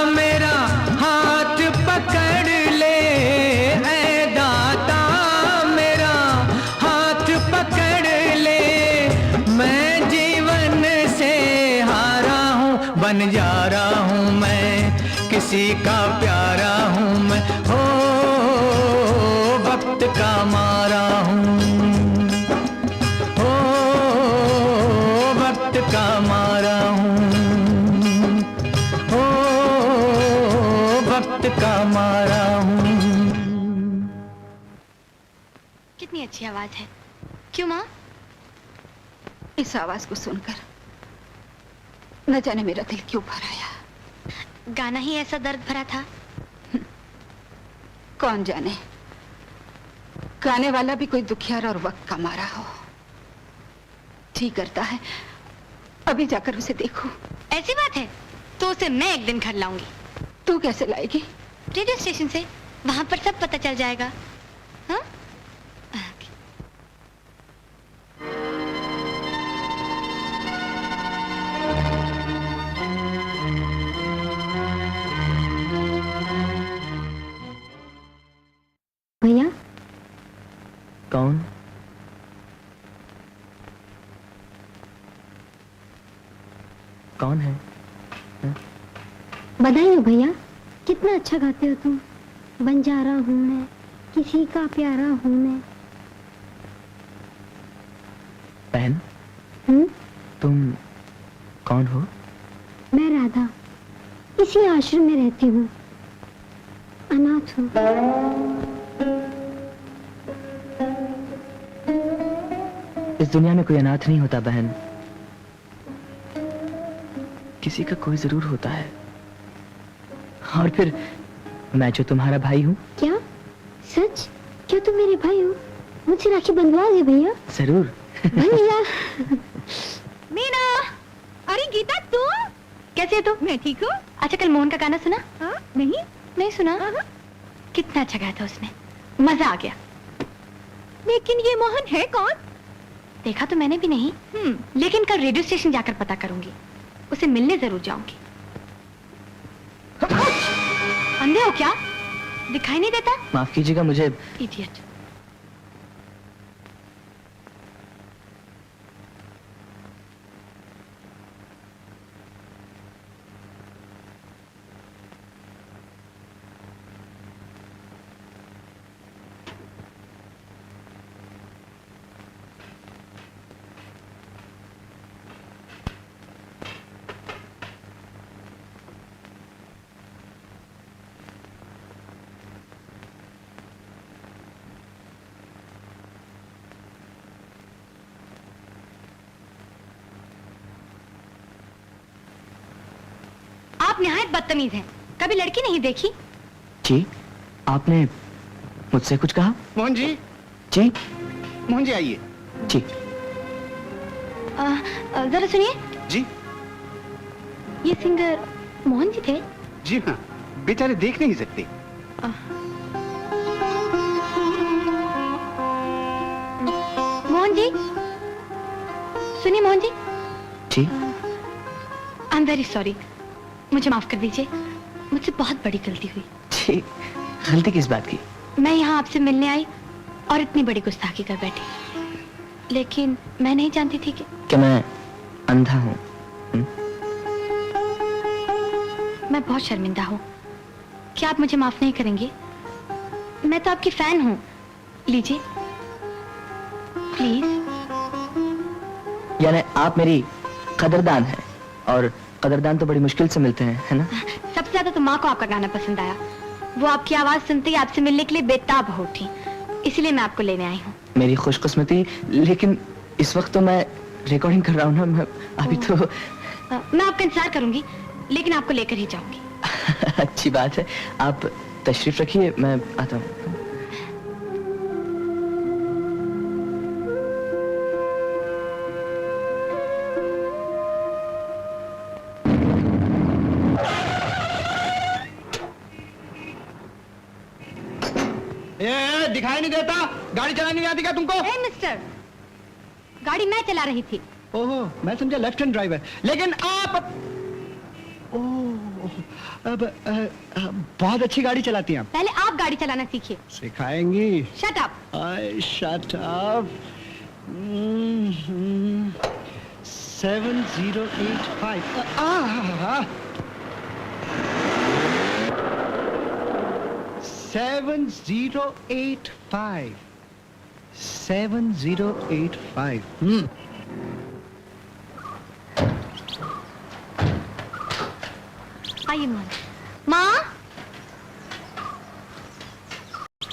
मेरा हाथ पकड़ ले, ऐ दाता मेरा हाथ पकड़ ले, मैं जीवन से हारा हूँ। बंजारा हूँ मैं, किसी का प्यारा हूँ मैं, हो वक्त का मारा हूँ, हो वक्त का मारा हूँ, हो वक्त का मारा हूँ। कितनी अच्छी आवाज है, क्यों माँ? इस आवाज को सुनकर न जाने मेरा दिल क्यों भर आया। गाना ही ऐसा दर्द भरा था। कौन जाने, गाने वाला भी कोई दुखियारा और वक्त का मारा हो। जी करता है अभी जाकर उसे देखूं। ऐसी बात है तो उसे मैं एक दिन घर लाऊंगी। तू कैसे लाएगी? रेडियो स्टेशन से, वहां पर सब पता चल जाएगा। हाँ? भैया कौन? कौन है? बधाई हो भैया, कितना अच्छा गाते हो तुम। बंजारा हूँ मैं, किसी का प्यारा हूँ मैं। बहन हम्म? तुम कौन हो? मैं राधा, इसी आश्रम में रहती हूँ, अनाथ हूँ। इस दुनिया में कोई अनाथ नहीं होता बहन, किसी का कोई जरूर होता है। और फिर मैं जो तुम्हारा भाई हूँ। क्या सच? क्या तुम मेरे भाई हो? मुझसे राखी बंधवाओगे भैया? जरूर। भैया। मीना, अरे गीता तू कैसे है तू? मैं ठीक हूँ। अच्छा कल मोहन का गाना सुना? हाँ? नहीं नहीं सुना? कितना अच्छा गाया था उसने, मजा आ गया। लेकिन ये मोहन है कौन? देखा तो मैंने भी नहीं, लेकिन कल रेडियो स्टेशन जाकर पता करूंगी, उसे मिलने जरूर जाऊंगी। अंधे हो क्या? दिखाई नहीं देता? माफ कीजिएगा मुझे। इडियट। आप निहायत बदतमीज हैं, कभी लड़की नहीं देखी? जी, आपने मुझसे कुछ कहा? मोहन जी, जी मोहन जी आइए। जी जरा सुनिए। जी ये सिंगर मोहन जी थे? जी हाँ, बेचारे देख नहीं सकते। मोहन जी, सुनिए मोहन जी। जी आई एम वेरी सॉरी, मुझे माफ कर दीजिए, मुझसे बहुत बड़ी गलती हुई। जी, गलती किस बात की? मैं यहाँ आपसे मिलने आई और इतनी बड़ी गुस्ताखी कर बैठी, लेकिन मैं नहीं जानती थी कि मैं अंधा हूँ। मैं बहुत शर्मिंदा हूँ। क्या आप मुझे माफ नहीं करेंगे? मैं तो आपकी फैन हूँ, लीजिए प्लीज। यानी आप मेरी कदरदान हैं, और कदरदान तो बड़ी मुश्किल से मिलते हैं, है ना? सबसे ज्यादा तो माँ को आपका गाना पसंद आया, वो आपकी आवाज सुनते ही आपसे मिलने के लिए बेताब हो उठी, इसीलिए मैं आपको लेने आई हूँ। मेरी खुशकिस्मती, लेकिन इस वक्त तो मैं रिकॉर्डिंग कर रहा हूँ ना, मैं अभी तो। मैं आपका इंतजार करूंगी, लेकिन आपको लेकर ही जाऊंगी। अच्छी बात है, आप तशरीफ रखिए, मैं आता हूँ। दिखाई नहीं देता? गाड़ी चलानी नहीं आती क्या तुमको? मिस्टर, गाड़ी मैं चला रही थी। ओहो, मैं समझा लेफ्ट हैंड ड्राइवर, लेकिन आप अब बहुत अच्छी गाड़ी चलाती हैं आप। पहले आप गाड़ी चलाना सीखिए। सिखाएंगी? Shut up. Shut up. 7085 7085 7085। आइए माँ। माँ,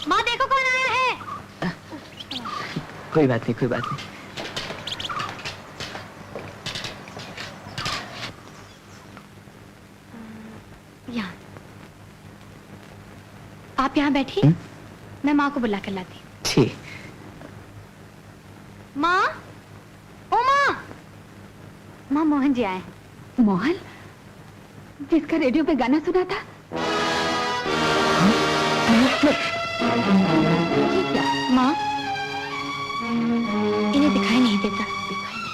माँ देखो कौन आया है। कोई बात नहीं, कोई बात नहीं। यहाँ आप यहाँ बैठिए, मैं माँ को बुला कर लाती हूँ। छी। माँ, ओ माँ, माँ मोहन जी आए हैं। मोहन, जिसका रेडियो पे गाना सुना था? ये क्या? माँ, इन्हें दिखाई नहीं देता। दिखाई नहीं।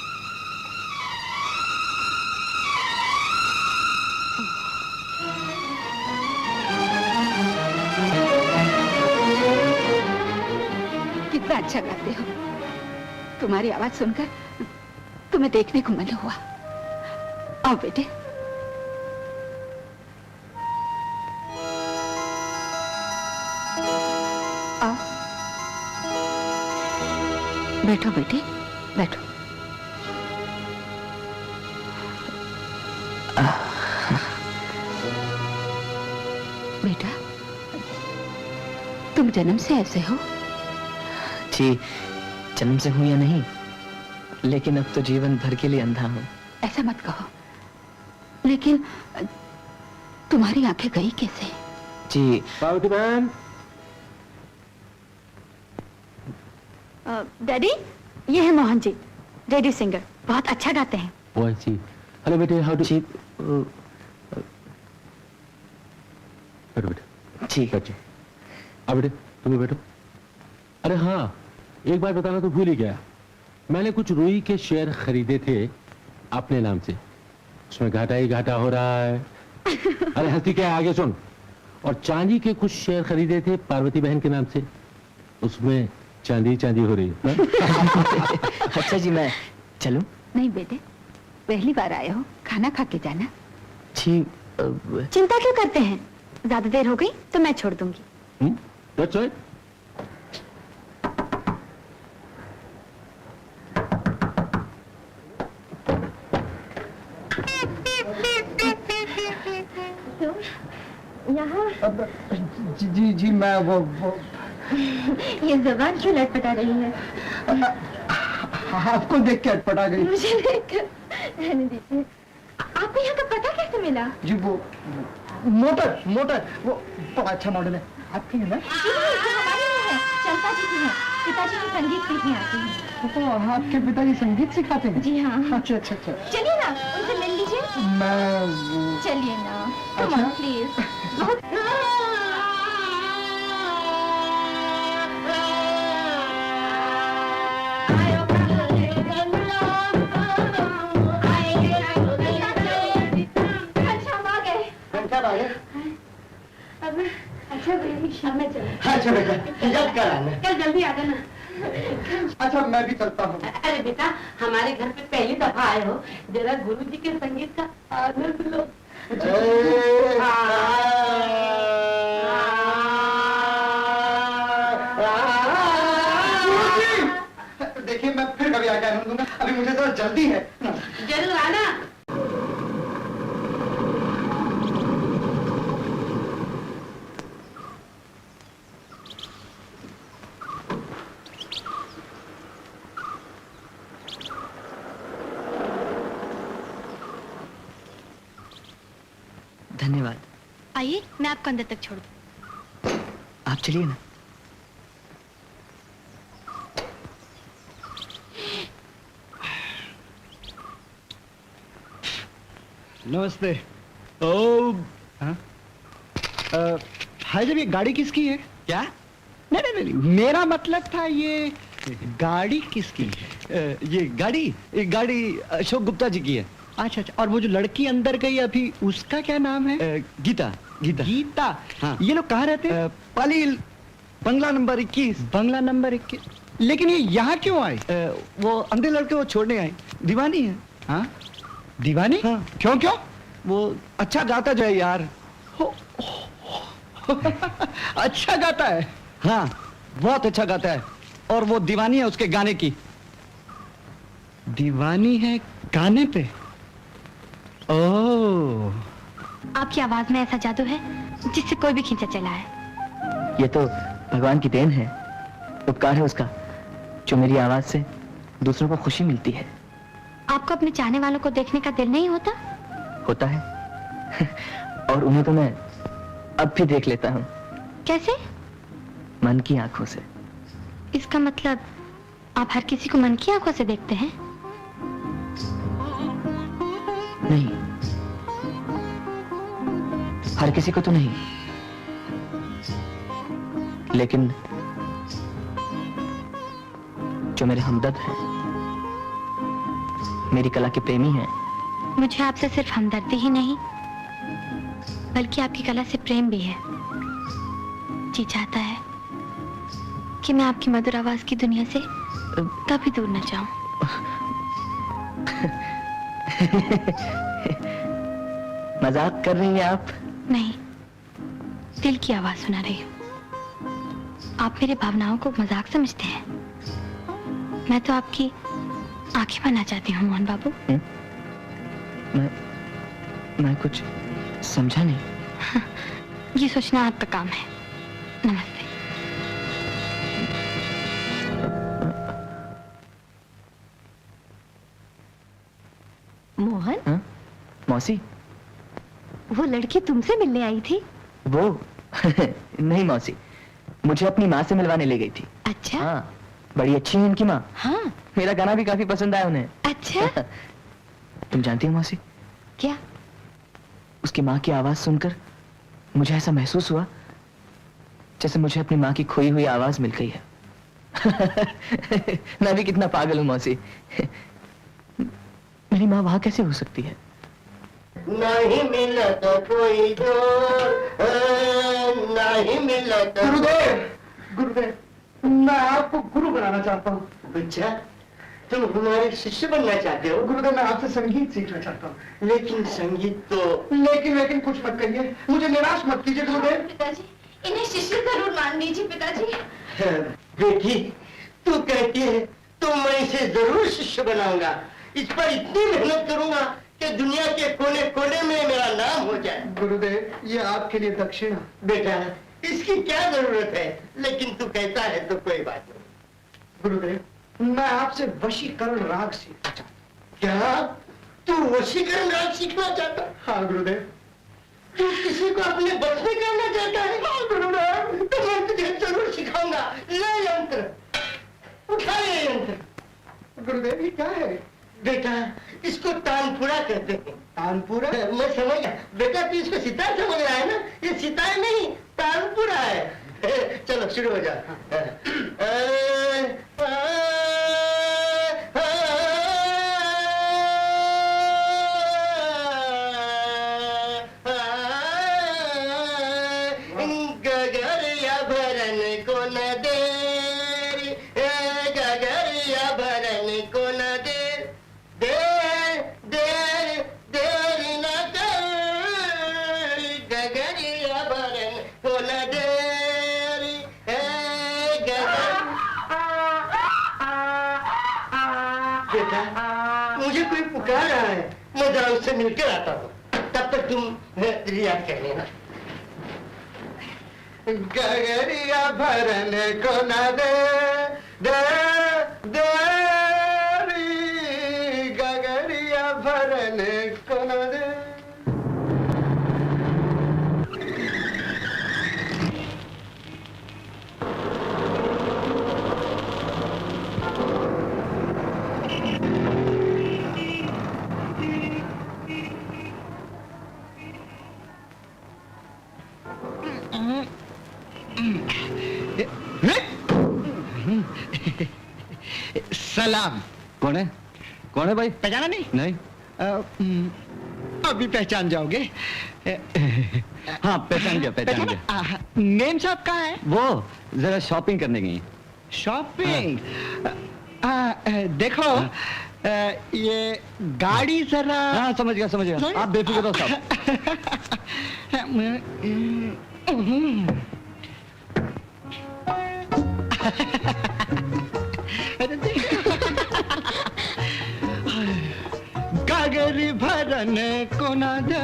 कितना अच्छा गाते हो। तुम्हारी आवाज सुनकर तुम्हें देखने को मन हुआ। आओ बेटे। आओ। बैठो बेटे, बैठो। बेटा, तुम जन्म से ऐसे हो? जी, जन्म से हूं या नहीं, लेकिन अब तो जीवन भर के लिए अंधा हूं। ऐसा मत कहो। लेकिन तुम्हारी आंखें गई कैसे? जी, पार्वती बहन। डैडी, ये है मोहन जी, रेडियो सिंगर, बहुत अच्छा गाते हैं। ओ आई सी। हेलो बेटे, हाउ डू। जी, बैठो बेटे। जी। बैठो। अब बेटे तुम भी बैठो। अरे हाँ, एक बार बताना तो भूल ही गया, मैंने कुछ रुई के शेयर खरीदे थे अपने नाम से, उसमें घाटा ही घाटा हो रहा है। अरे हंसी क्या है, आगे सुन। और चांदी के कुछ शेयर खरीदे थे पार्वती बहन के नाम से, उसमें चांदी चांदी हो रही है। अच्छा जी, मैं चलूं? नहीं बेटे, पहली बार आए हो, खाना खा के जाना। जी, चिंता क्यों करते हैं, ज्यादा देर हो गई तो मैं छोड़ दूंगी। That's right. यहाँ जी जी, मैं वो ये जबान क्यों लटपटा रही है? आपको देख के अटपटा गई। मुझे देखकर रहने दीजिए। आपको यहाँ का पता कैसे मिला? जी वो मोटर मोटर वो बड़ा अच्छा मॉडल है। आपकी है ना? हमारी नहीं है, चंपा जी की है। पिताजी की संगीत सीखने आती हैं। तो आपके पिताजी संगीत सिखाते हैं? जी हाँ। अच्छा अच्छा अच्छा। चलिए ना, उनसे मिल लीजिए। मैं चलिए ना, अच्छा। प्लीज। अच्छा बेटा, जल्द कर आना। कल जल्दी आ जाना। अच्छा मैं भी चलता हूँ। अरे बेटा, हमारे घर पे पहली दफा आए हो, जरा गुरु जी के संगीत का आनंद लो। देखिए मैं फिर कभी आके आनंद दूंगा, अभी मुझे थोड़ा जल्दी है। जरूर आना। धन्यवाद। आइए, मैं आपको अंदर तक छोड़ दूं। आप चलिए ना। नमस्ते। ओ हाय, जब ये गाड़ी किसकी है? क्या? नहीं नहीं नहीं, मेरा मतलब था ये गाड़ी किसकी है? ये गाड़ी अशोक गुप्ता जी की है। अच्छा अच्छा, और वो जो लड़की अंदर गई अभी, उसका क्या नाम है? गीता। गीता। गीता। हाँ। ये लोग कहाँ रहते हैं? पाली बंगला नंबर 21। बंगला नंबर 21। लेकिन ये यहाँ क्यों आए? वो अंधे लड़के वो छोड़ने आए, दीवानी है। हाँ, दीवानी? हाँ। क्यों क्यों? वो अच्छा गाता जो है यार। अच्छा गाता है? हाँ, बहुत अच्छा गाता है, और वो दीवानी है उसके गाने की। दीवानी है गाने पे? ओह, आपकी आवाज में ऐसा जादू है जिससे कोई भी खींचा चला है। ये तो भगवान की देन है, उपकार है उसका, जो मेरी आवाज से दूसरों को खुशी मिलती है। आपको अपने चाहने वालों को देखने का दिल नहीं होता? होता है और उन्हें तो मैं अब भी देख लेता हूँ। कैसे? मन की आंखों से। इसका मतलब आप हर किसी को मन की आंखों से देखते हैं? नहीं, हर किसी को तो नहीं, लेकिन जो मेरे हमदर्द हैं, मेरी कला के प्रेमी हैं। मुझे आपसे सिर्फ हमदर्दी ही नहीं बल्कि आपकी कला से प्रेम भी है। जी चाहता है कि मैं आपकी मधुर आवाज की दुनिया से कभी दूर न जाऊं। मजाक कर रही हैं आप? नहीं, दिल की आवाज सुना रही हूँ। आप मेरे भावनाओं को मजाक समझते हैं। मैं तो आपकी आंखें बनना चाहती हूँ मोहन बाबू। मैं कुछ समझा नहीं। ये सोचना आपका काम है। नमस्ते। मोहन, हाँ? मौसी, वो लड़की तुमसे मिलने आई थी? वो नहीं मौसी, मुझे अपनी माँ से मिलवाने ले गई थी। अच्छा? हाँ, बड़ी अच्छी है इनकी माँ। हाँ। मेरा गाना भी काफी पसंद आया उन्हें। अच्छा? तुम जानती हो मौसी, क्या? उसकी माँ की आवाज सुनकर मुझे ऐसा महसूस हुआ जैसे मुझे अपनी माँ की खोई हुई आवाज मिल गई है। मैं भी कितना पागल हूँ मौसी। मेरी माँ वहां कैसे हो सकती है? नहीं मिला तो कोई नहीं मिला तो। गुरुदेव, गुरुदेव, मैं आपको गुरु बनाना चाहता हूँ। अच्छा, तुम हमारे शिष्य बनना चाहते हो? गुरुदेव, मैं आपसे संगीत सीखना चाहता हूँ। लेकिन संगीत तो। लेकिन कुछ मत कहिए, मुझे निराश मत कीजिए गुरुदेव। पिताजी, इन्हें शिष्य जरूर मान लीजिए पिताजी। बेटी, तू कहती है तो मैं इसे जरूर शिष्य बनाऊंगा। इस पर इतनी मेहनत करूंगा कि दुनिया के कोने कोने में मेरा नाम हो जाए। गुरुदेव, ये आपके लिए दक्षिणा। बेटा, इसकी क्या जरूरत है, लेकिन तू कहता है तो कोई बात नहीं। गुरुदेव, मैं आपसे वशीकरण राग सीखना चाहता हूँ। क्या तू वशीकरण राग सीखना चाहता? हाँ गुरुदेव। तू किसी को अपने बस में करना चाहता है? हाँ गुरुदेव। तो मैं तुझे जरूर सिखाऊंगा। ले यंत्र, उठा ये यंत्र। गुरुदेव, ये क्या है? बेटा, इसको तानपुरा कहते हैं। तानपुरा? मैं समझ गया। बेटा, तू इसको सितार समझ रहा है ना? ये सितार नहीं, तानपुरा है। चलो शुरू हो जा। गगरिया भरन को न देरी, गगरिया भरन को न देर, देर न कर, गगरिया भरन को न देरी, बेटा, मुझे कोई पुकार रहा है, मैं जरा उससे मिलकर आता हूँ। तब तक तुम रियाज कर लेना। गगरिया भरन को न देरी, गगरिया भरन को न दे। सलाम। कौन है? कौन है भाई? पहचाना नहीं? नहीं। अभी पहचान जाओगे। हाँ, पहचान गया। नेम साहब कहाँ है? वो जरा शॉपिंग करने गई। शॉपिंग? देखो, ये गाड़ी जरा। हाँ, समझ गया। आप बेफिक्र रहो साहब। गागरी भरन को न दे,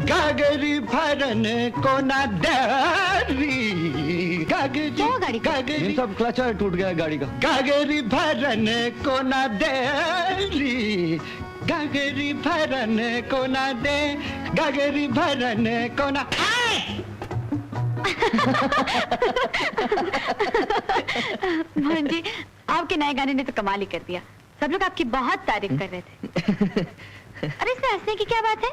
गागरी भरन को न देरी, गागरी सब क्लच टूट गया गाड़ी का। गागरी भरन को न देरी, गागरी भरन को न दे, गागरी भरन को न। मोहन जी, आपके नए गाने ने तो कमाल ही कर दिया। सब लोग आपकी बहुत तारीफ कर रहे थे। अरे इसमें हंसने की क्या बात है?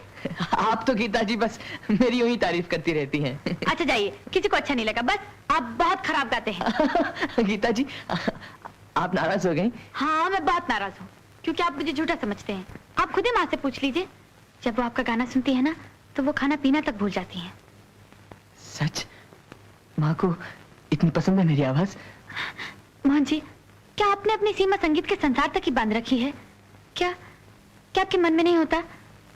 आप तो गीता जी बस मेरी यूं ही तारीफ करती रहती हैं। अच्छा जाइए, किसी को अच्छा नहीं लगा, बस आप बहुत खराब गाते हैं। गीता जी आप नाराज हो गई? हाँ, मैं बहुत नाराज हूँ, क्योंकि आप मुझे झूठा समझते हैं। आप खुद ही माँ से पूछ लीजिए, जब वो आपका गाना सुनती है ना, तो वो खाना पीना तक भूल जाती हैं। सच? माँ को इतनी पसंद है मेरी आवाज? मोहन जी, क्या आपने अपनी सीमा संगीत के संसार तक ही बांध रखी है? क्या आपके मन में नहीं होता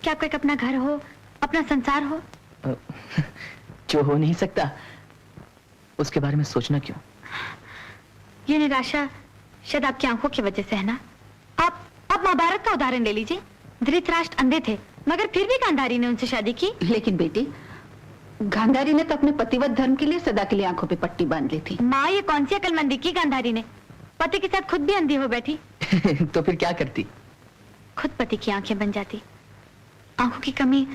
कि आपका एक अपना घर हो, अपना संसार हो? जो हो नहीं सकता उसके बारे में सोचना क्यों? ये निराशा शायद आपकी आंखों की वजह से है ना। आप महाभारत का उदाहरण ले लीजिए। धृतराष्ट्र अंधे थे, मगर फिर भी गांधारी ने उनसे शादी की। लेकिन बेटी, गांधारी ने तो अपने पतिव्रत धर्म के लिए सदा के लिए आंखों पे पट्टी बांध ली थी। माँ, ये कौन सी अकलमंदी की गांधारी ने? पति के साथ खुद भी अंधी हो बैठी। तो फिर क्या करती? खुद पति की आंखें बन जाती। आंखों की कमी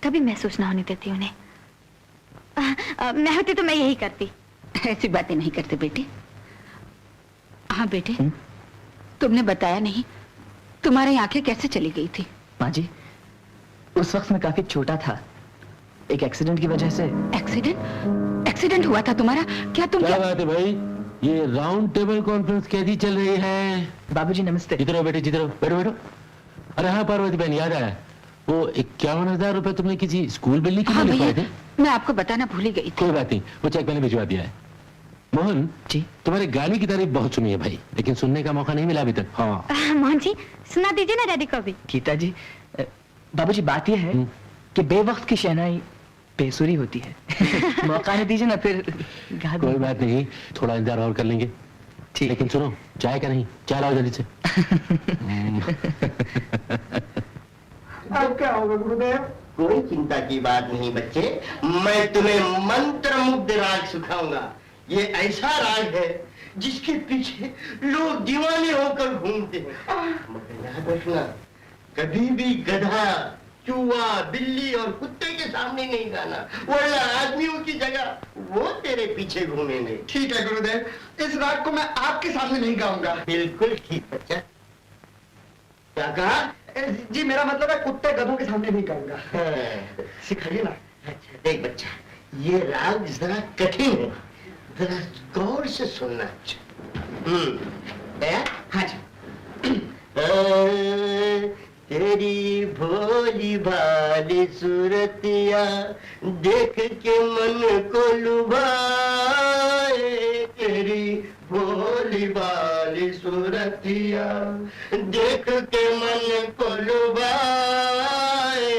कभी महसूस ना होने देती उन्हें। मैं होती तो मैं यही करती। ऐसी बातें नहीं करते बेटी। हाँ बेटे, तुमने बताया नहीं तुम्हारी आंखें कैसे चली गई थी? माँ जी, उस वक्त मैं काफी छोटा था, एक एक्सीडेंट की वजह से। एक्सीडेंट हुआ था तुम्हारा? क्या बात है भाई? ये राउंड टेबल कॉन्फ्रेंस कैसी चल रही है? बाबूजी नमस्ते। इधर आओ बेटे, इधर आओ, बैठो बैठो। अरे हाँ पार्वती बहन, याद आया, वो 51,000 रुपए तुमने किसी स्कूल बिल्डिंग के लिए लिखवाए थे। मैं आपको बताना भूल ही गई थी। कोई बात नहीं, वो चेक मैंने भिजवा दिया है। मोहन जी, तुम्हारे गाने की तारीफ बहुत सुनी है भाई, लेकिन सुनने का मौका नहीं मिला अभी तक। हाँ मोहन जी, सुना दीजिए ना डैडी को भी। गीता जी, बाबूजी बात यह है कि बेवक्त की शहनाई बेसुरी होती है। मौका नहीं दीजिए ना फिर गा दूं। कोई बात नहीं, थोड़ा इंतजार और कर लेंगे। ठीक, लेकिन सुनो, चाय का नहीं, चाय लाओ जल्दी से। अब क्या होगा गुरुदेव? कोई चिंता की बात नहीं बच्चे, मैं तुम्हें मंत्र मुग्ध राग सिखाऊंगा। ये ऐसा राग है जिसके पीछे लोग दीवाने होकर घूमते हैं। मगर याद रखना, कभी भी गधा, चूहा, बिल्ली और कुत्ते के सामने नहीं गाना, वरना आदमियों की जगह वो तेरे पीछे घूमेंगे। ठीक है गुरुदेव, इस राग को मैं आपके सामने नहीं गाऊंगा। बिल्कुल ठीक बच्चा। क्या कहा? जी मेरा मतलब है कुत्ते गधों के सामने नहीं गाऊंगा। सिखाइए ना। अच्छा देख बच्चा, ये राग जरा कठिन है, जरा गौर से सुनना। दया? हाँ जी। तेरी भोली भाली सूरतिया देख के मन को लुभाए, तेरी भोली भाली सूरतिया देख के मन को लुभाए,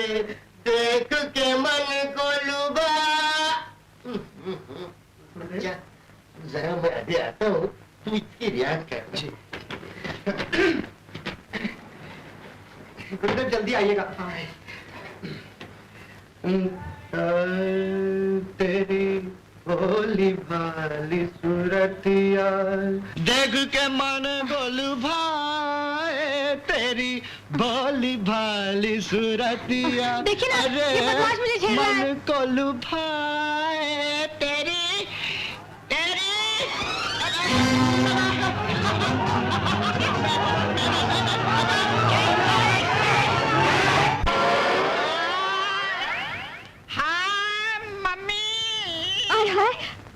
देख के मन को लुभा। जरा मैं अभी आता हूँ, तू इसकी रियाज कर। गुरुदेव जल्दी आइएगा। तेरी भोली भाली सूरतिया देख के मन गोल भाए, तेरी भोली भाली सूरतिया। देखिए ना, ये बदमाश मुझे झेल रहा है। मन को लुभाए, तेरी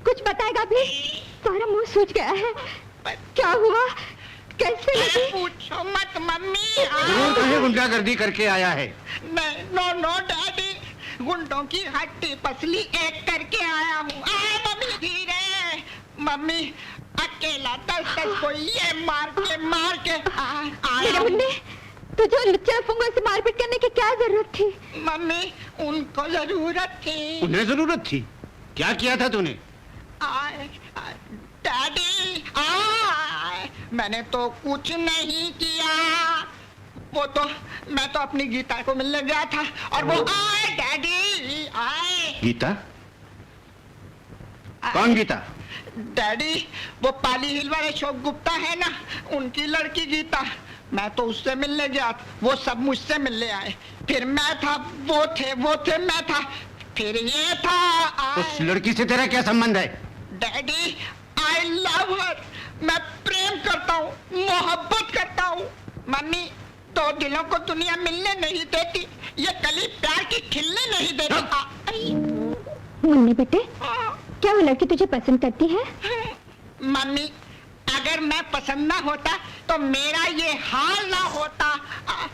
कुछ बताएगा भी? सारा मुंह सूज गया है। क्या हुआ? कैसे लगी? पूछो मत मम्मी। कहीं गुंडागर्दी करके आया है? नो डैडी, गुंडों की हड्डी पसली एक करके आया हूँ। मम्मी धीरे। मम्मी अकेला 10 को ये मार के मेरे मुन्ने, तुझे लुच्चा फुंगों से मारपीट करने की क्या जरूरत थी? मम्मी उनको जरूरत थी। उन्हें जरूरत थी? क्या किया था तूने? डैडी, मैंने तो कुछ नहीं किया। वो तो मैं तो अपनी गीता को मिलने गया था और वो आए डैडी, आए। गीता? कौन गीता? डैडी, वो पाली हिल वाले अशोक गुप्ता है ना, उनकी लड़की गीता। मैं तो उससे मिलने गया, वो सब मुझसे मिलने आए। फिर मैं था, वो थे, मैं था। फिर ये था उस लड़की से तेरा क्या संबंध है? डैडी, आई लव हर। मैं प्रेम करता हूँ, मोहब्बत करता हूँ। मम्मी, दो दिलों को दुनिया मिलने नहीं देती, ये कली प्यार की खिलने नहीं देती। मुन्ने बेटे, क्या वो लड़की तुझे पसंद करती है? मम्मी, अगर मैं पसंद ना होता तो मेरा ये हाल ना होता।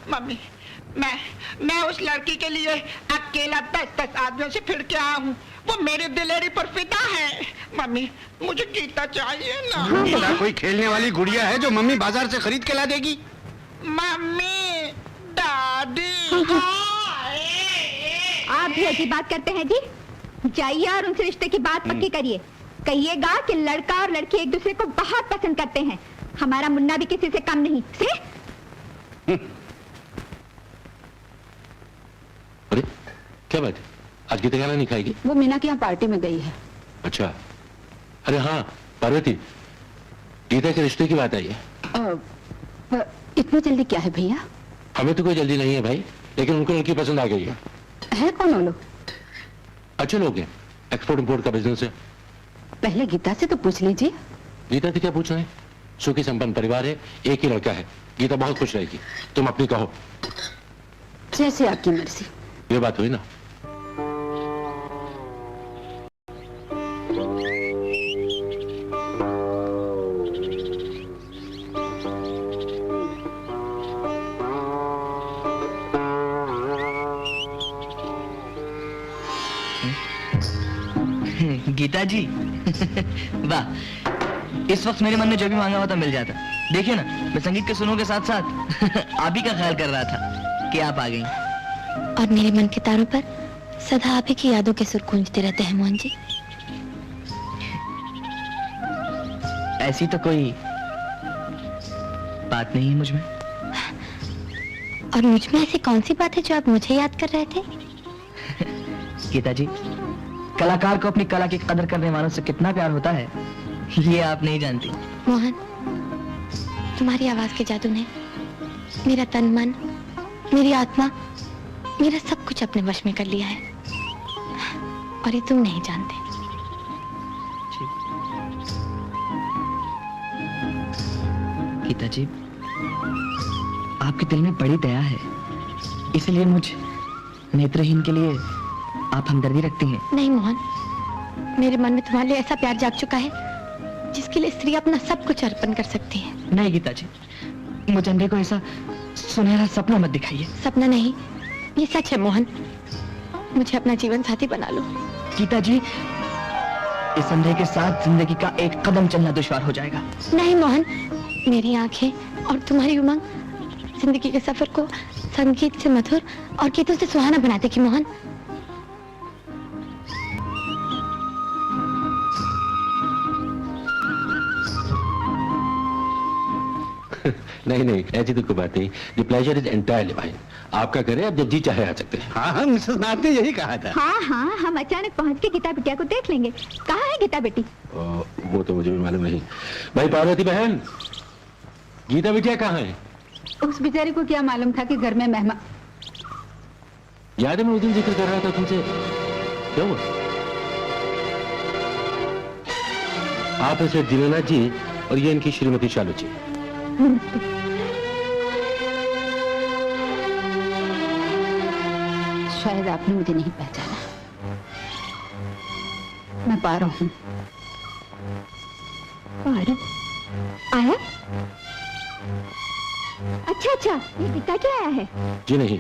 मम्मी, मैं उस लड़की के लिए अकेला 10-10 आदमियों से फिर के आया हूँ। वो मेरे दिलेरी पर फिदा है। मम्मी, मुझे गीता चाहिए ना। गीता कोई खेलने वाली गुड़िया है जो मम्मी बाजार से खरीद के ला देगी? मम्मी, दादी। आप भी ऐसी बात करते हैं जी? जाइए और उनसे रिश्ते की बात पक्की करिए। कहिएगा कि लड़का और लड़की एक दूसरे को बहुत पसंद करते हैं। हमारा मुन्ना भी किसी से कम नहीं। से? अरे क्या बात है, आज गीता खाना नहीं खाएगी? वो मीना के यहाँ पार्टी में गई है। अच्छा, अरे हाँ पार्वती, गीता के रिश्ते की बात आई है। इतनी जल्दी क्या है भैया? हमें तो कोई जल्दी नहीं है भाई, लेकिन उनको लड़की पसंद आ गई है। कौन वो लोग? अच्छे लोग हैं, एक्सपोर्ट इंपोर्ट का बिजनेस है। पहले गीता से तो पूछ लीजिए। गीता से क्या पूछना है? सुखी संपन्न परिवार है, एक ही लड़का है, गीता बहुत खुश रहेगी। तुम अपनी कहो। जैसे आपकी मर्जी। ये बात हुई ना। गीता जी वाह, इस वक्त मेरे मन ने जो भी मांगा होता मिल जाता। देखिए ना, मैं संगीत के सुनों के साथ साथ आप ही का ख्याल कर रहा था कि आप आ गई। और मेरे मन के तारों पर सदा आप ही की यादों के सुर गूंजते रहते हैं मोहन जी। ऐसी तो कोई बात नहीं है मुझ में। और मुझ में ऐसी कौन सी बात है जो आप मुझे याद कर रहे थे? गीता जी, कलाकार को अपनी कला की कदर करने वालों से कितना प्यार होता है, ये आप नहीं जानती। मोहन, तुम्हारी आवाज के जादू ने मेरा तन मन, मेरी आत्मा, मेरा सब कुछ अपने वश में कर लिया है, और ये तुम नहीं जानते। गीता जी, आपके दिल में बड़ी दया है, इसलिए मुझ नेत्रहीन के लिए आप हमदर्दी रखती हैं। नहीं मोहन, मेरे मन में तुम्हारे लिए ऐसा प्यार जाग चुका है जिसके लिए स्त्री अपना सब कुछ अर्पण कर सकती है। नहीं गीता जी, मुझे अंधे को ऐसा सुनहरा सपना मत दिखाइए। सपना नहीं, ये सच है मोहन। मुझे अपना जीवन साथी बना लो। गीता जी, इस अंधे के साथ जिंदगी का एक कदम चलना दुश्वार हो जाएगा। नहीं मोहन, मेरी आंखें और तुम्हारी उमंग जिंदगी के सफर को संगीत से मधुर और गीतों से सुहाना बना देगी मोहन। नहीं नहीं, ऐसी तो कोई बात नहीं। The pleasure is entirely mine. आपका करे, आप जब जी चाहे आ सकते हैं। हाँ हाँ, मिसेस नाथ ने यही कहा था। हाँ हाँ, हम अचानक पहुँच के गीता बिटिया को देख लेंगे। कहाँ है गीता बेटी? वो तो मुझे भी मालूम नहीं। भाई पार्वती बहन, गीता बिटिया कहाँ है? उस बेचारी को क्या मालूम था कि घर में मेहमान। याद है मैं उस दिन जिक्र कर रहा था तुमसे, क्या हुआ? आप ऐसे दीनानाथ जी और ये इनकी श्रीमती शालू जी। शायद आपने मुझे नहीं पहचाना। मैं पारो हूँ। पारो आया? अच्छा अच्छा, ये गीता क्या आया है? जी नहीं,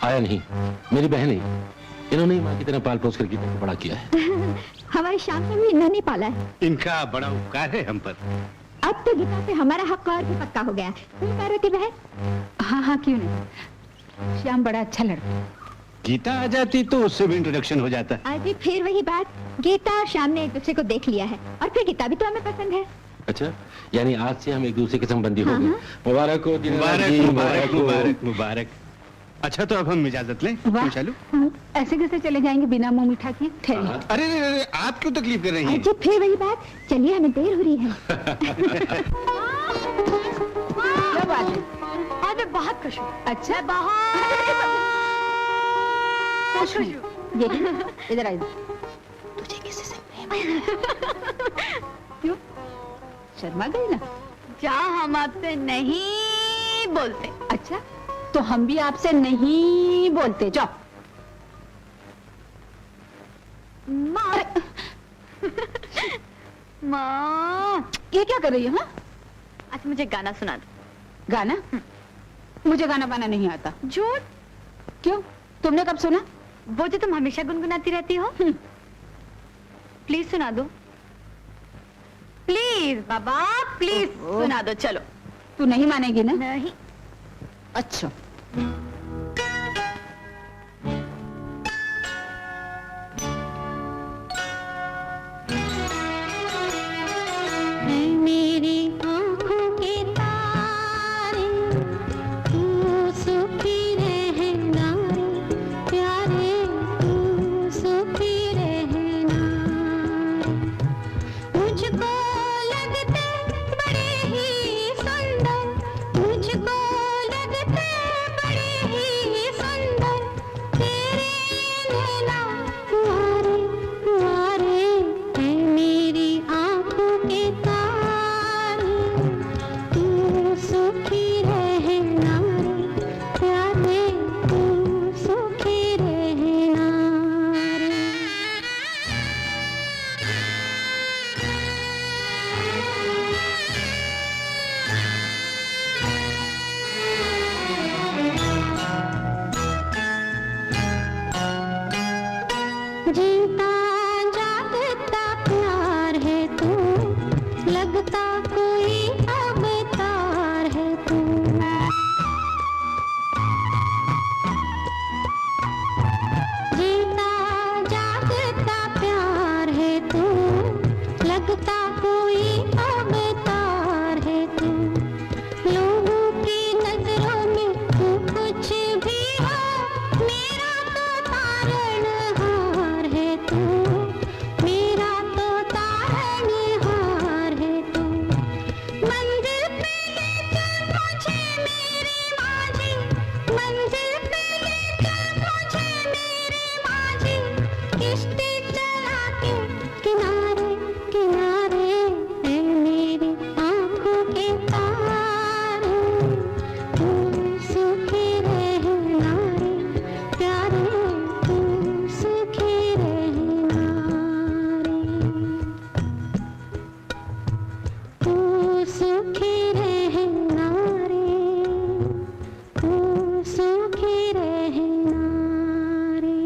आया नहीं, मेरी बहन है। इन्होंने ही माँ की तरह पाल पोस कर गीता को बड़ा किया है। हमारे शाम को भी इन्होंने पाला है। इनका बड़ा उपकार है हम पर। अब तो गीता से हमारा हक और भी पक्का हो गया। पार्वती बहन? हाँ हाँ, क्यों नहीं। श्याम बड़ा अच्छा लड़का। गीता आ जाती तो उससे भी इंट्रोडक्शन हो जाता। अरे फिर वही बात, गीता और श्याम ने एक दूसरे को देख लिया है, और फिर गीता भी तो हमें पसंद है। अच्छा, यानी आज से हम एक दूसरे के संबंधी हो गए। मुबारक हो मुबारक जी, मुबारक हो। मुबारक मुबारक। अच्छा, तो अब हम इजाजत लें। वाह, चलो। ऐसे कैसे चले जाएंगे बिना मुंह मीठा किए? ठहरिए। अरे अरे अरे, आप क्यों तकलीफ कर रही हैं? अच्छा फिर वही बात, चलिए हमें देर हो रही है। क्या बात है? आज मैं बहुत खुश हूँ। अच्छा, बहुत खुश हूँ। यही इधर आई। तुझे किसी से प्रेम है? क्यों शर्मा गई ना? जा, हम आपसे नहीं बोलते। अच्छा तो हम भी आपसे नहीं बोलते, जाओ। माँ माँ, ये क्या कर रही है? हाँ अच्छा मुझे गाना सुना दो। गाना? मुझे गाना गाना नहीं आता। झूठ। क्यों, तुमने कब सुना? वो जो तुम हमेशा गुनगुनाती रहती हो। प्लीज सुना दो, प्लीज बाबा, प्लीज सुना दो। चलो। तू नहीं मानेगी ना? नहीं। अच्छा मेरी आँखों के तारे, तू सुखी रहना रे प्यारे, तू सुखी रहना। मुझको लगते बड़े ही सुंदर, मुझको लगते बड़े ही सुंदर तेरे नैना तुम्हारे तुम्हारे है मेरी आँखों के तारे, तू सुखी रहना रे प्यारे, तू सुखी रहना रे। जीता जागता प्यार है तू, लगता कोई अवतार है तू। जीता जागता प्यार है तू, लगता कोई अवतार है तू। लोगों की नजरों में तू कुछ भी हो, मेरा तो तारणहार है तू, मेरा तो तारणहार है तू। मंजिल पे ले चल मुझे मेरे माझी, मंजिल पे ले चल मुझे मेरे माझी, किश्ती चला के किनारे किनारे है मेरी आँखों के तारे, तू सुखी रहना रे प्यारे, तू सुखी रहना रे, तू सुखी रहना रे, तू सुखी रहना रे।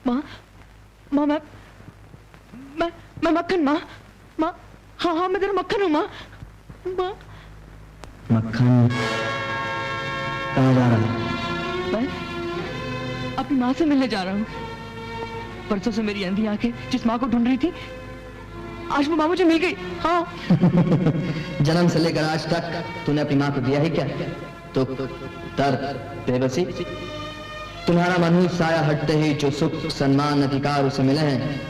माँ माँ मैं मक्खन। माँ माँ, हाँ हाँ मैं तेरा मक्खन हूँ माँ। माँ मक्खन कहाँ जा रहा है? मैं अपनी माँ से मिलने जा रहा हूँ। परसों से मेरी अंधी आंखें जिस माँ को ढूंढ रही थी, आज वो माँ मुझे मिल गई। हाँ। जन्म से लेकर आज तक तूने अपनी माँ को दिया ही क्या? तो दर्द, बेबसी। तुम्हारा मन साया हटते ही जो सुख सम्मान अधिकार उसे मिले हैं,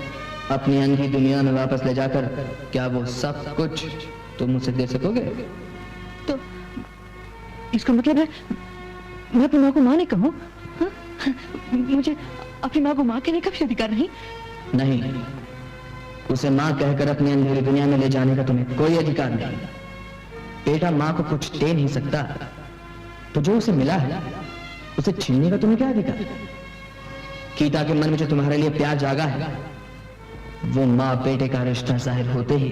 अपनी अंधी दुनिया में वापस ले जाकर क्या वो सब कुछ तुम उसे दे सकोगे? तो इसका मतलब है मैं अपनी माँ को माँ नहीं कहूँ? हाँ? मुझे अपनी माँ को माँ कहने का भी अधिकार नहीं? नहीं, उसे माँ कहकर अपनी अंधेरी दुनिया में ले जाने का तुम्हें कोई अधिकार नहीं। बेटा माँ को कुछ दे नहीं सकता, तो जो उसे मिला है उसे छीनने का तुम्हें क्या अधिकार? गीता के मन में जो तुम्हारे लिए प्यार जागा है, वो माँ बेटे का रिश्ता जाहिर होते ही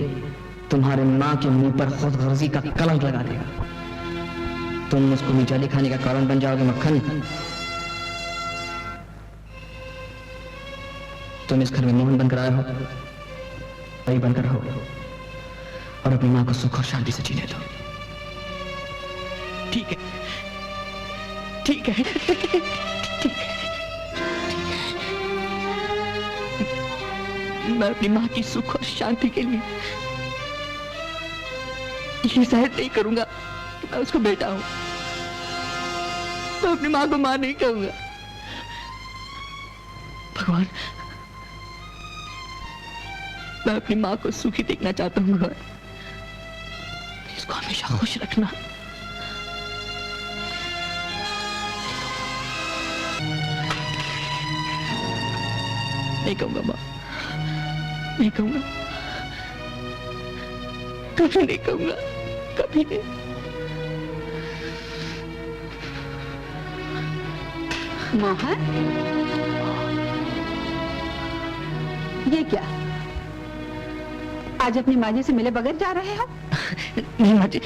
तुम्हारे माँ के मुंह पर खुदगर्जी का कलंक लगा देगा। तुम उसको मीठा दिखाने का कारण बन जाओगे मक्खन। तुम इस घर में मोहन बनकर आए हो, वही बनकर रहो और अपनी माँ को सुख और शांति से जीने दो। ठीक है, ठीक है, ठीक है। मैं अपनी माँ की सुख और शांति के लिए ये जाहिर नहीं करूंगा कि मैं उसको बेटा हूं। मैं अपनी माँ को माँ नहीं कहूंगा। भगवान, मैं अपनी माँ को सुखी देखना चाहता हूँ भगवान। इसको हमेशा खुश रखना। नहीं कहूंगा माँ, नहीं कहूंगा, कभी नहीं कहूंगा, कभी नहीं। मोहन, ये क्या? आज अपनी माँ जी से मिले बगैर जा रहे हो? नहीं माँ जी,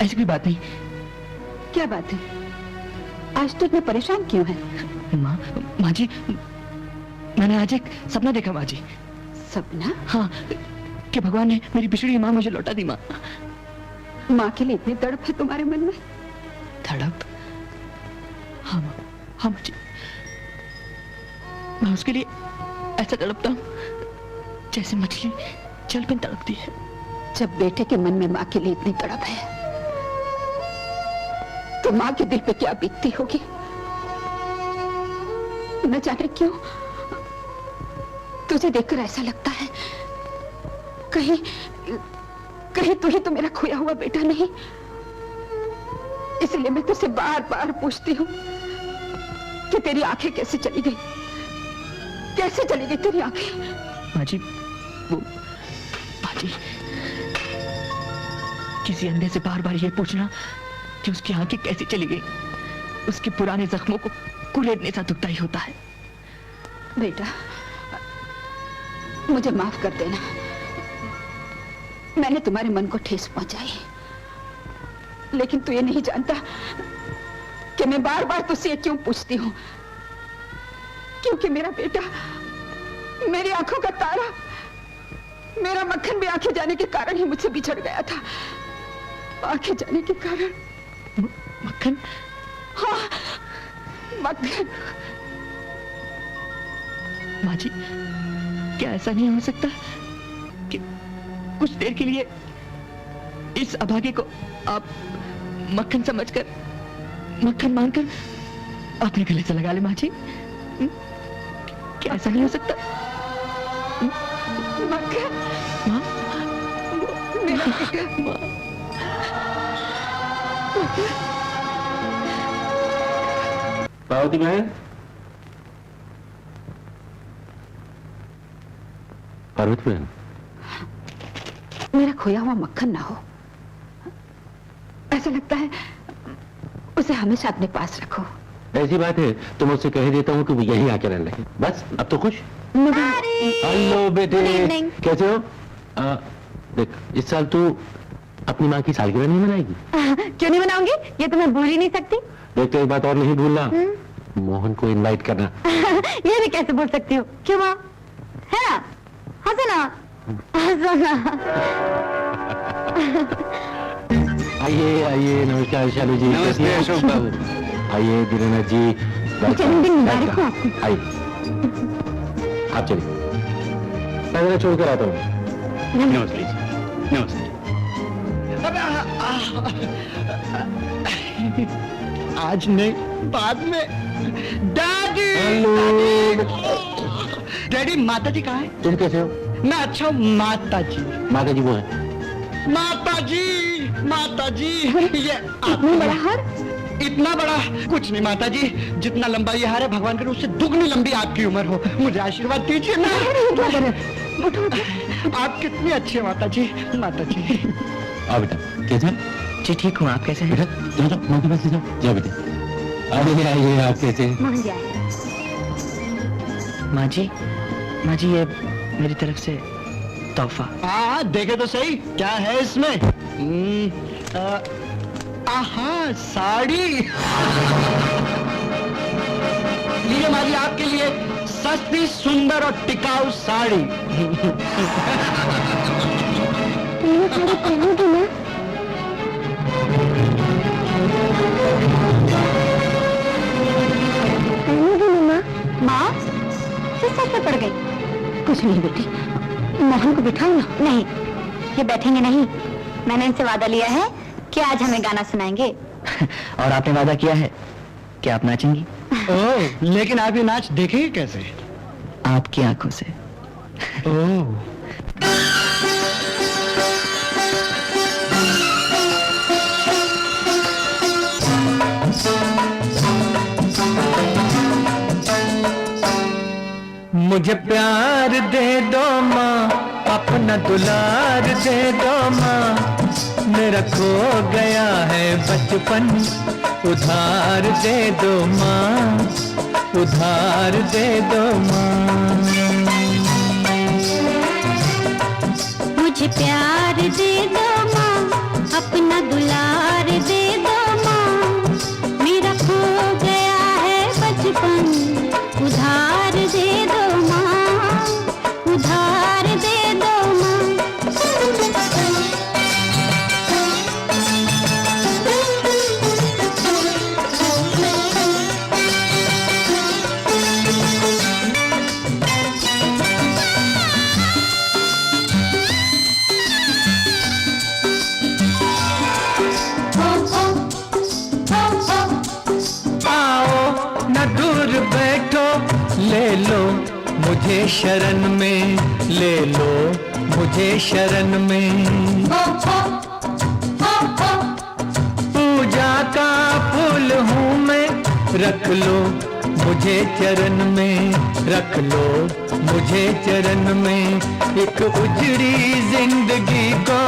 ऐसी कोई बात नहीं। क्या बात है? आज तो इतने परेशान क्यों है? माँ जी, मैंने आज एक सपना देखा माँ जी। सपना? हाँ, कि भगवान ने मेरी बिछड़ी माँ मुझे लौटा दी माँ। माँ के लिए इतनी तड़प है तुम्हारे मन में? तड़प? हाँ माँ, हाँ माँ जी, मैं उसके लिए ऐसा तड़पता हूँ जैसे मछली जल में तड़पती है। जब बेटे के मन में माँ के लिए इतनी तड़प है, तो माँ के दिल पे क्या बीतती होगी? न जाने क्यों तुझे देखकर ऐसा लगता है कहीं कहीं तू ही तो मेरा खोया हुआ बेटा नहीं। इसलिए मैं तुझसे बार बार पूछती हूँ कि तेरी आंखें कैसे चली गई, कैसे चली गई तेरी आंखें? माँ जी, वो माँ जी, किसी अंधे से बार बार ये पूछना कि उसकी आंखें कैसे चली गई, उसके पुराने जख्मों को कुरेदने सा दुखता ही होता है। बेटा, मुझे माफ कर देना, मैंने तुम्हारे मन को ठेस पहुंचाई, लेकिन तू ये नहीं जानता कि मैं बार बार तुझसे ये क्यों पूछती हूँ, क्योंकि मेरा बेटा मेरी आंखों का तारा, मेरा मक्खन भी आंखें जाने के कारण ही मुझसे बिछड़ गया था। आंखें जाने के कारण। मक्खन? हाँ, मक्खन। माँ जी, क्या ऐसा नहीं हो सकता कि कुछ देर के लिए इस अभागे को आप मक्खन समझकर, मक्खन मानकर अपने गले से लगा ले माँ जी? क्या ऐसा नहीं हो सकता? मक्खन? माँ? मेरा बेटा। माँ? पार्वती बहन, पार्वती बहन, मेरा खोया हुआ मक्खन ना हो, ऐसा लगता है उसे हमेशा अपने पास रखो। ऐसी बात है तो मैं उससे कह देता हूँ कि वो यहीं आके रहने लगे। बस अब तो खुश? हेलो बेटे, कैसे हो? देख, इस साल तू अपनी माँ की सालगिरह नहीं मनाएगी? क्यों नहीं मनाऊंगी? ये तो मैं भूल ही नहीं सकती। देख, तो एक बात और नहीं भूलना, मोहन को इनवाइट करना। ये भी कैसे बोल सकती हूँ? क्यों माँ? है ना? हंसो ना, हंसो ना। आइए आइए, नमस्कार शालू जी। नमस्ते अशोक बाबू। आइए दीनानाथ जी, जन्मदिन मुबारक हो आपको। आइए, आप चलिए, मैं जरा छोड़ कर आता हूँ। नमस्ते जी, नमस्ते। आज नहीं, बाद में। डैडी! डैडी, माता जी कहाँ है? तुम कैसे हो? मैं अच्छा हूँ, माता जी। माता जी वो है। माता जी, माता जी, ये इतना बड़ा हार? इतना बड़ा कुछ नहीं माता जी, जितना लंबा ये हार है भगवान करे उससे दुगनी लंबी आपकी उम्र हो। मुझे आशीर्वाद दीजिए ना। आप कितनी अच्छी है माता जी, माता जी। आओ बेटा, कैसे? जी ठीक हूँ, आप कैसे हैं? बेटा जाओ जाओ, माँ के पास जाओ, जाओ बेटे। आइए आइए, आप कैसे हैं? मोहन जी आए। माँ जी, ये मेरी तरफ से तोहफा। हाँ, देखे तो सही क्या है इसमें। आहा, साड़ी। लीजिए माँ जी, आपके लिए सस्ती, सुंदर और टिकाऊ साड़ी। माँ, किस सच में पड़ गई? कुछ नहीं बेटी, मोहन को बिठाओ ना। नहीं, ये बैठेंगे नहीं। मैंने इनसे वादा लिया है कि आज हमें गाना सुनाएंगे। और आपने वादा किया है कि आप नाचेंगी? ओह, लेकिन आप ये नाच देखेंगे कैसे? आपकी आंखों से। ओह। मुझे प्यार दे दो माँ, अपना दुलार दे दो माँ, मेरा खो गया है बचपन, उधार दे दो माँ, उधार दे दो माँ। मुझे प्यार दे दो माँ, अपना दुलार दे दो माँ, मेरा खो गया है बचपन, उधार दे दो माँ, उधार दे दो माँ। ले लो मुझे शरण में, ले लो मुझे शरण में, पूजा का फूल हूँ मैं, रख लो मुझे चरण में, रख लो मुझे चरण में। एक उजड़ी जिंदगी को,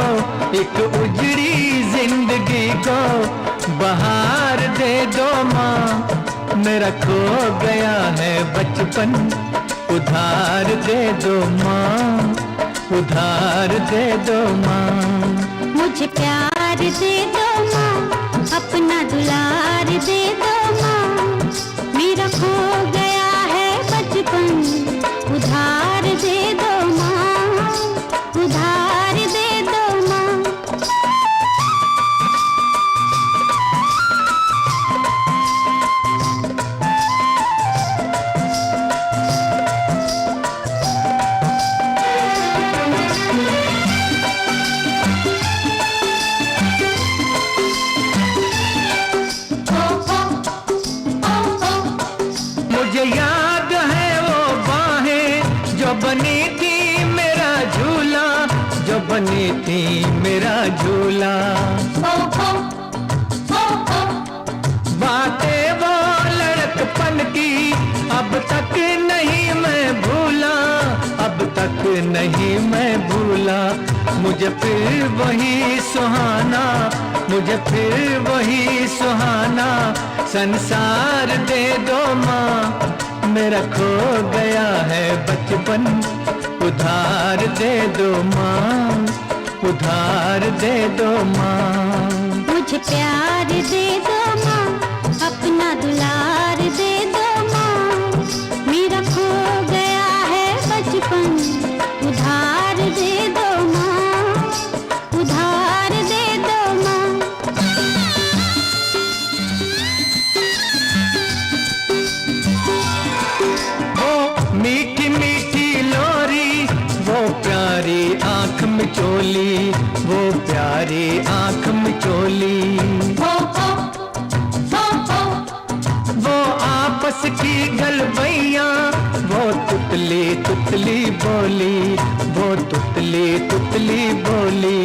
एक उजड़ी जिंदगी को बहार दे दो माँ, मेरा खो गया है बचपन, उधार दे दो माँ, उधार दे दो माँ। मुझे प्यार दे दो माँ, अपना दुलार दे दो माँ, मेरा खो गया है बचपन, उधार दे दो माँ, उधार दे दो माँ। मुझे याद है वो बाहें जो बनी थी मेरा झूला, जो बनी थी मेरा झूला। बातें वो लड़कपन की अब तक नहीं मैं भूला, अब तक नहीं मैं भूला। मुझे फिर वही सुहाना, मुझे फिर वही सुहाना संसार दे दो माँ, मेरा खो गया है बचपन, उधार दे दो माँ, उधार दे दो माँ। मुझे प्यार दे दो माँ, अपना दुलार दे दो माँ, मेरा खो गया है बचपन, उधार दे दो माँ, उधार दे दो माँ। वो मीठी मीठी लोरी, वो प्यारी आंख मिचोली, वो प्यारी आंख मिचोली। वो आपस की गलबैया, वो तुतली तुतली बोली, वो तुतली तुतली बोली।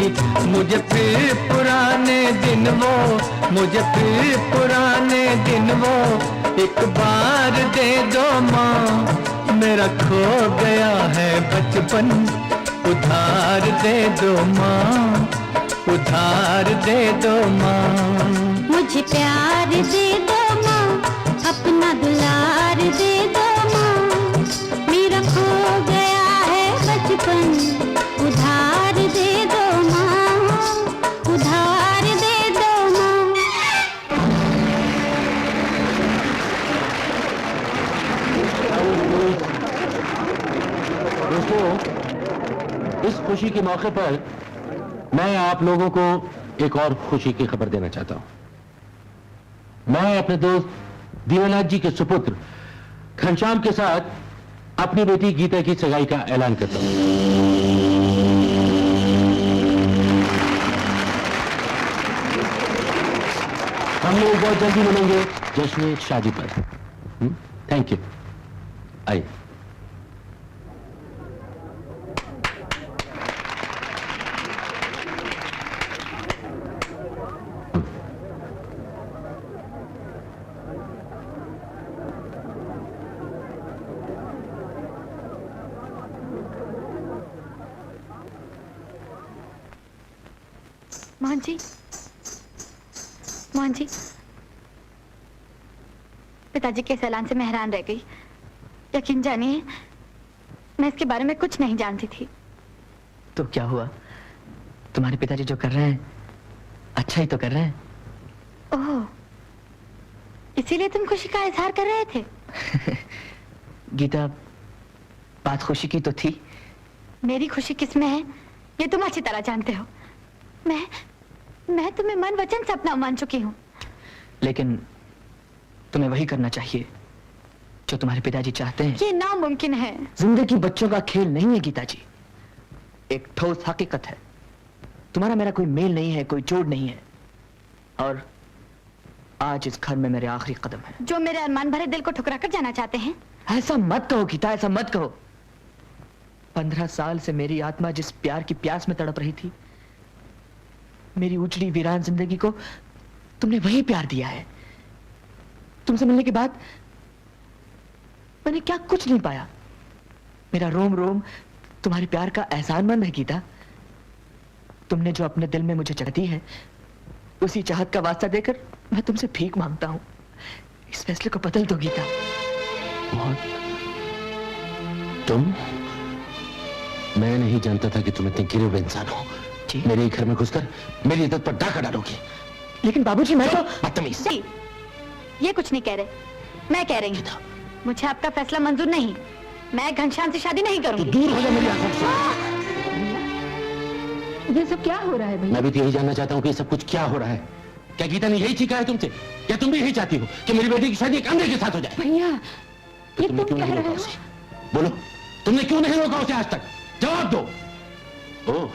मुझे फिर पुराने दिन वो, मुझे फिर पुराने दिन वो एक बार दे दो माँ, मेरा खो गया है बचपन, उधार दे दो माँ, उधार दे दो माँ। मुझे प्यार दे दो माँ, अपना दुलार दे दो माँ, मेरा खो गया है बचपन, उधार दे दो माँ, उधार दे दो माँ। दोस्तों, इस खुशी के मौके पर मैं आप लोगों को एक और खुशी की खबर देना चाहता हूं। मैं अपने दोस्त दीनानाथ जी के सुपुत्र घनश्याम के साथ अपनी बेटी गीता की सगाई का ऐलान करता हूं। हम लोग बहुत जल्दी मिलेंगे जश्न शादी पर। Thank you. आइए। मोहन जी, मोहन जी, पिताजी के इस ऐलान से मैं हैरान रह गई। यकीन जानिए, मैं इसके बारे में कुछ नहीं जानती थी। तो क्या हुआ? तुम्हारे पिताजी जो कर रहे हैं अच्छा ही तो कर रहे हैं। ओह, इसीलिए तुम खुशी का इजहार कर रहे थे? गीता, बात खुशी की तो थी। मेरी खुशी किसमें है ये तुम अच्छी तरह जानते हो। मैं तुम्हें मन वचन से अपना मान चुकी हूँ। लेकिन तुम्हें वही करना चाहिए जो तुम्हारे पिताजी चाहते हैं। ये नामुमकिन है। जिंदगी बच्चों का खेल नहीं है गीता जी, एक ठोस हकीकत है। तुम्हारा मेरा कोई मेल नहीं है, कोई जोड़ नहीं है, और आज इस घर में मेरे आखिरी कदम है। जो मेरे अरमान भरे दिल को ठुकरा कर जाना चाहते हैं। ऐसा मत कहो गीता, ऐसा मत कहो। 15 साल से मेरी आत्मा जिस प्यार की प्यास में तड़प रही थी, मेरी उजड़ी वीरान जिंदगी को तुमने वही प्यार दिया है। तुमसे मिलने के बाद मैंने क्या कुछ नहीं पाया। मेरा रोम रोम तुम्हारे प्यार का एहसानमंद है गीता। तुमने जो अपने दिल में मुझे जगह दी है, उसी चाहत का वास्ता देकर मैं तुमसे भीख मांगता हूं। इस फैसले को बदल दो गीता। तुम? मैं नहीं जानता था कि तुम इतने गिरे हुए इंसान हो। मेरे घर में घुसकर मेरी इज्जत पर डाका डालोगे। लेकिन बाबूजी, मैं तो बदतमीज। ये कुछ नहीं कह रहे, मैं कह रही हूँ मुझे आपका फैसला मंजूर नहीं। मैं घनश्याम से शादी नहीं करूंगी। दूर हो जा मेरी आंखों से। ये सब क्या हो रहा है भैया? मैं भी तो यही जानना चाहता हूँ कि ये सब कुछ क्या हो रहा है। क्या गीता ने यही सीखा है तुमसे? क्या तुम भी यही चाहती हो कि मेरी बेटी की शादी एक अंधे के साथ हो जाए? भैया, तो तुमने क्यों नहीं रोका उसे? बोलो, तुमने क्यों नहीं रोका उसे आज तक? जवाब दो। ओह,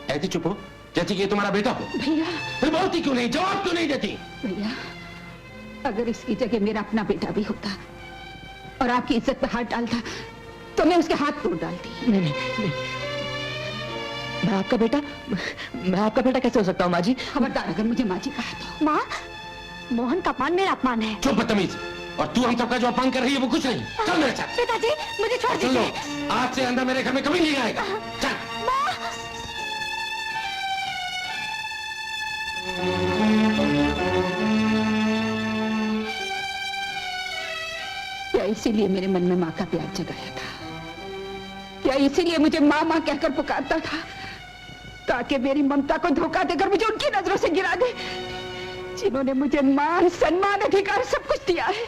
ऐसी चुप हो जैसे कि ये तुम्हारा बेटा हो। भैया, फिर बोलती क्यों नहीं, जवाब क्यों नहीं देती? भैया, अगर इसकी जगह मेरा अपना बेटा भी होता और आपकी इज्जत पे हाथ डालता तो मैं उसके हाथ तोड़ डालती। नहीं, नहीं, नहीं। मैं आपका बेटा कैसे हो सकता हूँ माँ जी? खबरदार अगर मुझे माँ जी कहा तो। माँ, मोहन का अपमान मेरा अपमान है। चुप बदतमीज। और तू हम सबका जो अपमान कर रही है वो कुछ नहीं। चल मेरे साथ। पिताजी, मुझे छोड़ चलो, दीजिए। आज से अंदर मेरे घर में कभी नहीं आएगा। चल। क्या इसीलिए मेरे मन में माँ का प्यार जगाया था? क्या इसीलिए मुझे माँ माँ कहकर पुकारता था, ताकि मेरी ममता को धोखा देकर मुझे उनकी नजरों से गिरा दे, जिन्होंने मुझे मान, सम्मान, अधिकार सब कुछ दिया है?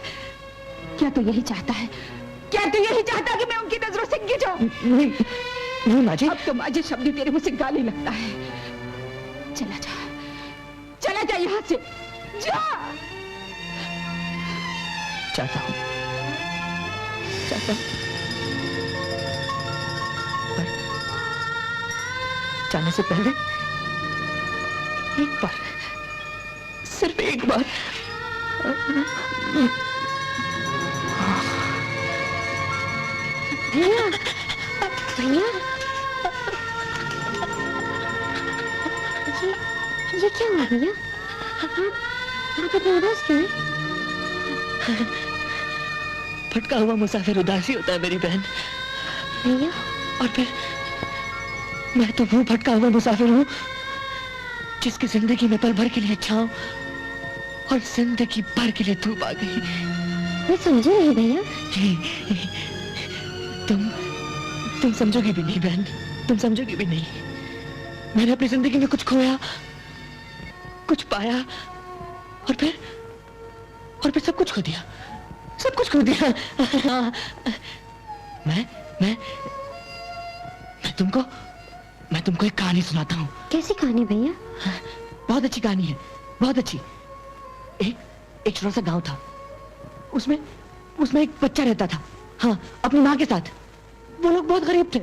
क्या तू यही चाहता है? क्या तू यही चाहता कि मैं उनकी नजरों से गिर जाऊं? नहीं माँ जी। अब तो माँ जी शब्द ही तेरे मुझ से गाली लगता है। चला जा यहाँ से, जा। चाहता हूँ, पर जाने से पहले एक बार, सिर्फ एक बार भैया, भैया, ये क्या हुआ भैया? आप इतने उदास क्यों? भटका हुआ मुसाफिर उदासी होता है मेरी बहन। भैया, और फिर मैं तो वो भटका हुआ मुसाफिर हूँ जिसकी जिंदगी में पल भर के लिए छांव और जिंदगी भर के लिए धूप आ गई। मैं समझी नहीं भैया। तुम समझोगी भी नहीं बहन, तुम समझोगी भी नहीं। मैंने अपनी जिंदगी में कुछ खोया, कुछ पाया, और फिर सब कुछ खो दिया, सब कुछ खो दिया। मैं तुमको एक कहानी सुनाता हूँ। कैसी कहानी भैया? बहुत अच्छी कहानी है, बहुत अच्छी। एक छोटा सा गांव था, उसमें एक बच्चा रहता था, हाँ, अपनी माँ के साथ। वो लोग बहुत गरीब थे,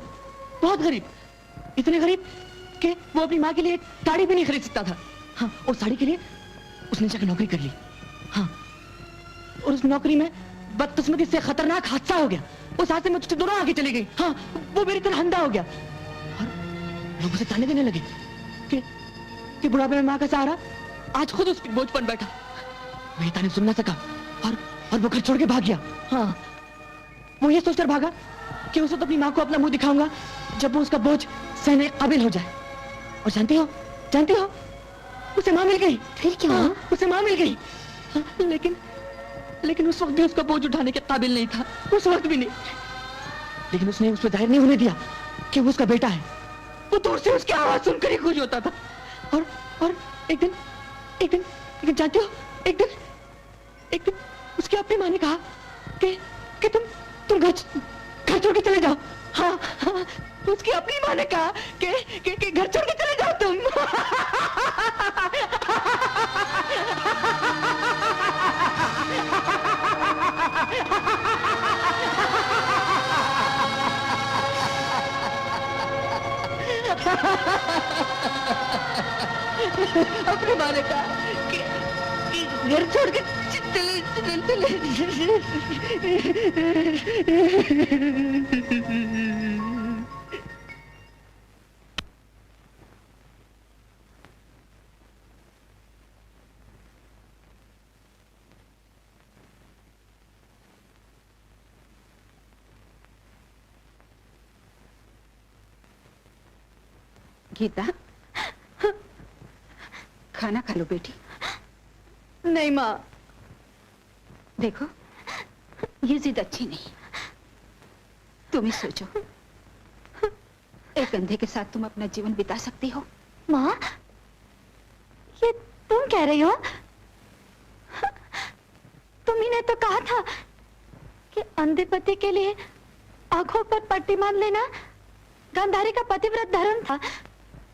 बहुत गरीब, इतने गरीब कि वो अपनी माँ के लिए साड़ी भी नहीं खरीद सकता था। हाँ, और साड़ी के लिए उसने जाकर नौकरी कर ली। हाँ, और उस नौकरी में बदकिस्मती से खतरनाक हादसा हो गया। उस हादसे में दोनों आगे चली गई। हाँ, वो मेरी तरह अंधा हो गया और लोग उसे ताने देने लगे कि बुढ़ापे में माँ का सहारा आज खुद उसकी बोझ पर बैठा। वही ताने सुन ना सका और वो घर छोड़ के भाग गया। हाँ, वो ये सोचकर भागा कि उसे तो अपनी माँ को अपना मुंह दिखाऊंगा जब वो उसका बोझ सहने के काबिल हो जाए। और जानते हो उसे माँ मिल गई। फिर क्या हुआ? उसे माँ मिल गई। हाँ, लेकिन उस वक्त भी उसका बोझ उठाने के काबिल नहीं था, उस वक्त भी नहीं। लेकिन उसने उस पर जाहिर नहीं होने दिया कि वो उसका बेटा है। वो दूर से उसकी आवाज सुनकर ही खुश होता था। और एक दिन जानते हो, एक दिन उसकी अपनी माँ ने कहा कि तुम घर छोड़ के चले जाओ। हाँ, उसकी अपनी माँ ने कहा कि घर छोड़ के चले जाओ तुम। अपनी माँ ने कहा कि घर छोड़ के गीता, खाना खा लो बेटी। नहीं माँ। देखो, ये जिद अच्छी नहीं। तुम ही सोचो, एक अंधे के साथ तुम अपना जीवन बिता सकती हो? माँ, ये तुम कह रही हो? तुम्ही ने तो कहा था कि अंधे पति के लिए आंखों पर पट्टी बांध लेना गांधारी का पतिव्रत धर्म था।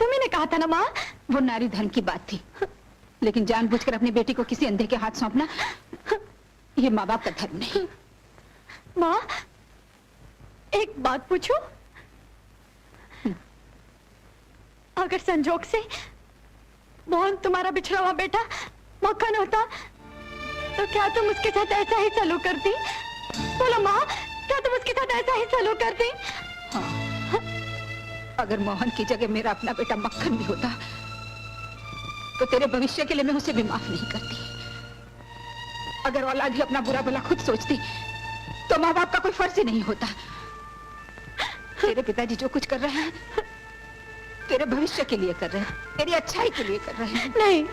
तुम्ही ने कहा था ना माँ? वो नारी धर्म की बात थी, लेकिन जानबूझकर अपनी बेटी को किसी अंधे के हाथ सौंपना, ये माँ बाप का धर्म नहीं। माँ, एक बात पूछूं? अगर संजोग से मोहन तुम्हारा बिछड़ा हुआ बेटा मक्खन होता, तो क्या तुम उसके साथ ऐसा ही सलूक करती? बोलो माँ, क्या तुम उसके साथ ऐसा ही सलूक करती? हाँ, अगर मोहन की जगह मेरा अपना बेटा मक्खन भी होता, तो तेरे भविष्य के लिए मैं उसे भी माफ नहीं करती। अगर औलाद ही अपना बुरा भला खुद सोचती, तो माँ बाप का कोई फर्ज ही नहीं होता। तेरे पिताजी जो कुछ कर रहे हैं, तेरे भविष्य के लिए कर रहे हैं, तेरी अच्छाई के लिए कर रहे हैं। नहीं,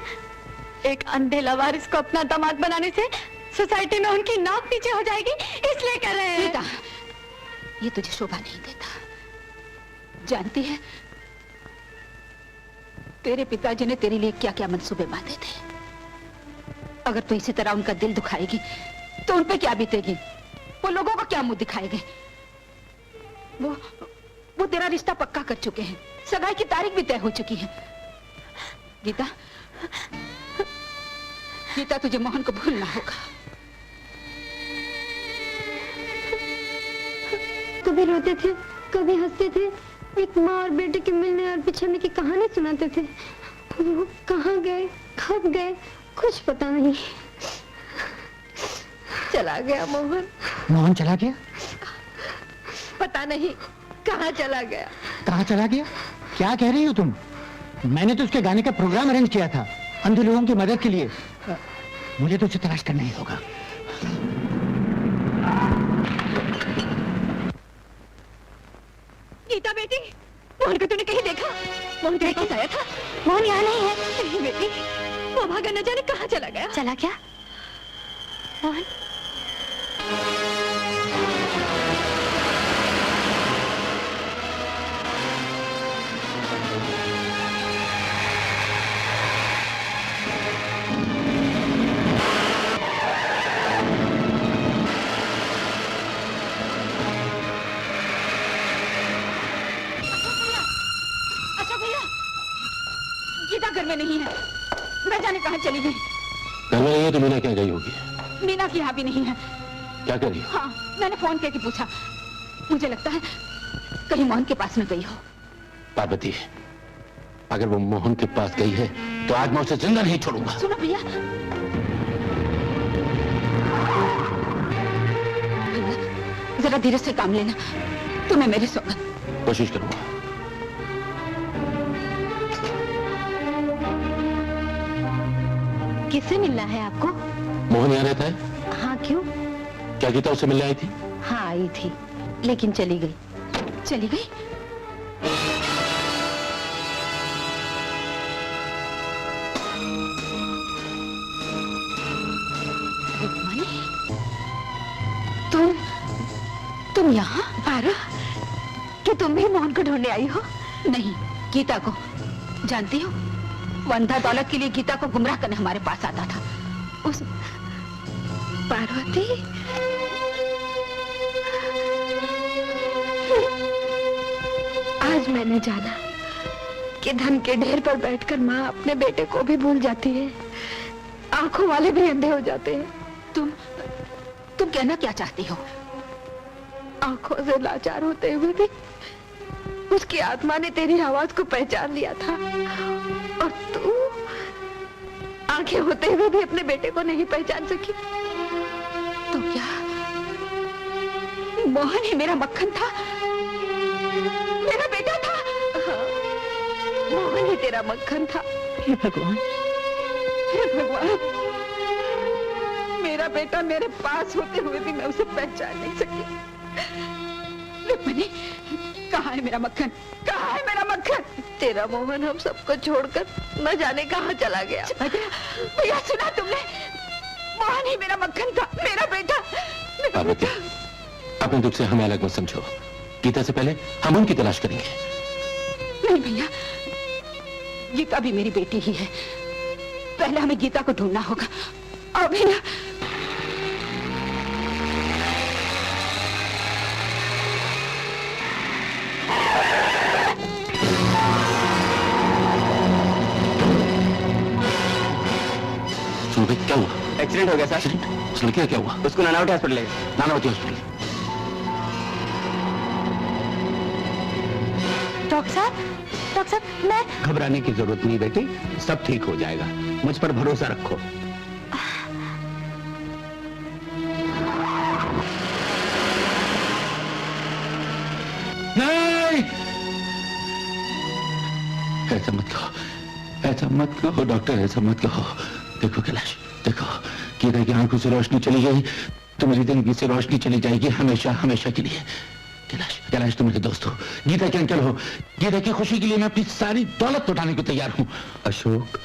एक अंधे लवारिस को अपना दामाद बनाने से सोसाइटी में उनकी नाक नीचे हो जाएगी, इसलिए कर रहे हैं। गीता, ये तुझे शोभा नहीं देता। जानती है, तेरे पिताजी ने तेरे लिए क्या क्या मंसूबे बांधे थे। अगर तू इसी तरह उनका दिल दुखाएगी, तो उन पे क्या बीतेगी? वो लोगों को क्या मुंह दिखाएंगे? वो तेरा रिश्ता पक्का कर चुके हैं, सगाई की तारीख भी तय हो चुकी है। गीता, तुझे मोहन को भूलना होगा। कभी रोते थे, कभी हंसते थे, एक माँ और बेटे के मिलने और बिछड़ने की कहानी सुनाते थे। वो कहाँ गए, कब गए, कुछ पता नहीं। चला गया मोहन। मोहन चला गया? पता नहीं कहाँ चला गया। कहाँ चला गया? क्या कह रही हो तुम? मैंने तो उसके गाने का प्रोग्राम अरेंज किया था, अंधे लोगों की मदद के लिए। मुझे तो उसे तलाश करना ही होगा। गीता बेटी, मोहन को तूने कहीं देखा? मोहन तेरे पास आया था? मोहन यहाँ नहीं है। नहीं बेटी, वो भागा न जाने कहाँ चला गया। चला क्या? मोहन, गीता घर में नहीं है, न जाने कहाँ चली गई। घर में नहीं है तो मीना क्या गई होगी? मीना की यहाँ भी नहीं है। क्या कर रही हो? हाँ, मैंने फोन करके पूछा, मुझे लगता है कहीं मोहन के पास में गई हो। पार्वती, अगर वो मोहन के पास गई है तो आज मैं उसे जिंदा नहीं छोड़ूंगा। सुनो भैया, जरा धीरे से काम लेना, तुम्हें मेरी सौगंध। कोशिश करूंगा। किससे मिलना है आपको? मोहन यहाँ रहता है? हाँ, क्यों? क्या गीता उससे मिलने आई थी? हाँ, आई थी, लेकिन चली गई। चली गई? तुम यहाँ? पारो, कि तुम भी मोहन को ढूंढने आई हो? नहीं, गीता को। जानती हो, वो अंधा दौलत के लिए गीता को गुमराह करने हमारे पास आता था। उस पार्वती, आज मैंने जाना कि धन के ढेर पर बैठकर माँ अपने बेटे को भी भूल जाती है, आंखों वाले भी अंधे हो जाते हैं। तुम कहना क्या चाहती हो? आंखों से लाचार होते हुए भी उसकी आत्मा ने तेरी आवाज को पहचान लिया था, और तू आंखें होते हुए भी अपने बेटे को नहीं पहचान सकी। तो क्या मोहन ही मेरा मक्खन था, मेरा बेटा था? हाँ, मोहन ही तेरा मक्खन था। हे भगवान, हे भगवान, मेरा बेटा मेरे पास होते हुए भी मैं उसे पहचान नहीं सकी। रुक्मिणी, कहाँ है मेरा मक्खन? कहाँ है मेरा मक्खन? तेरा मोहन हम सबको छोड़कर न जाने कहाँ चला गया। भैया, सुना तुमने? मोहन ही मेरा मक्खन था, मेरा बेटा। पार्वती, अपने दुख से हमें अलग मत समझो। गीता से पहले हम उनकी तलाश करेंगे। नहीं भैया, गीता भी मेरी बेटी ही है। पहले हमें गीता को ढूंढना होगा। अभी ना। क्या हुआ? एक्सीडेंट हो गया सर। उस लड़के का क्या हुआ? उसको नानावती हॉस्पिटल ले गए। नानावती हॉस्पिटल। डॉक्टर साहब, मैं... घबराने की जरूरत नहीं बेटी, सब ठीक हो जाएगा, मुझ पर भरोसा रखो। नहीं, ऐसा मत कहो, ऐसा मत कहो डॉक्टर, ऐसा मत कहो। देखो कैलाश, देखो, गीता की आंखों से रोशनी चली गई तो मेरी जिंदगी से रोशनी चली जाएगी, हमेशा हमेशा के लिए। कैलाश, कैलाश तुम मेरे दोस्त हो, गीता के अंकल हो, गीता की खुशी के लिए मैं अपनी सारी दौलत उठाने को तैयार हूं। अशोक,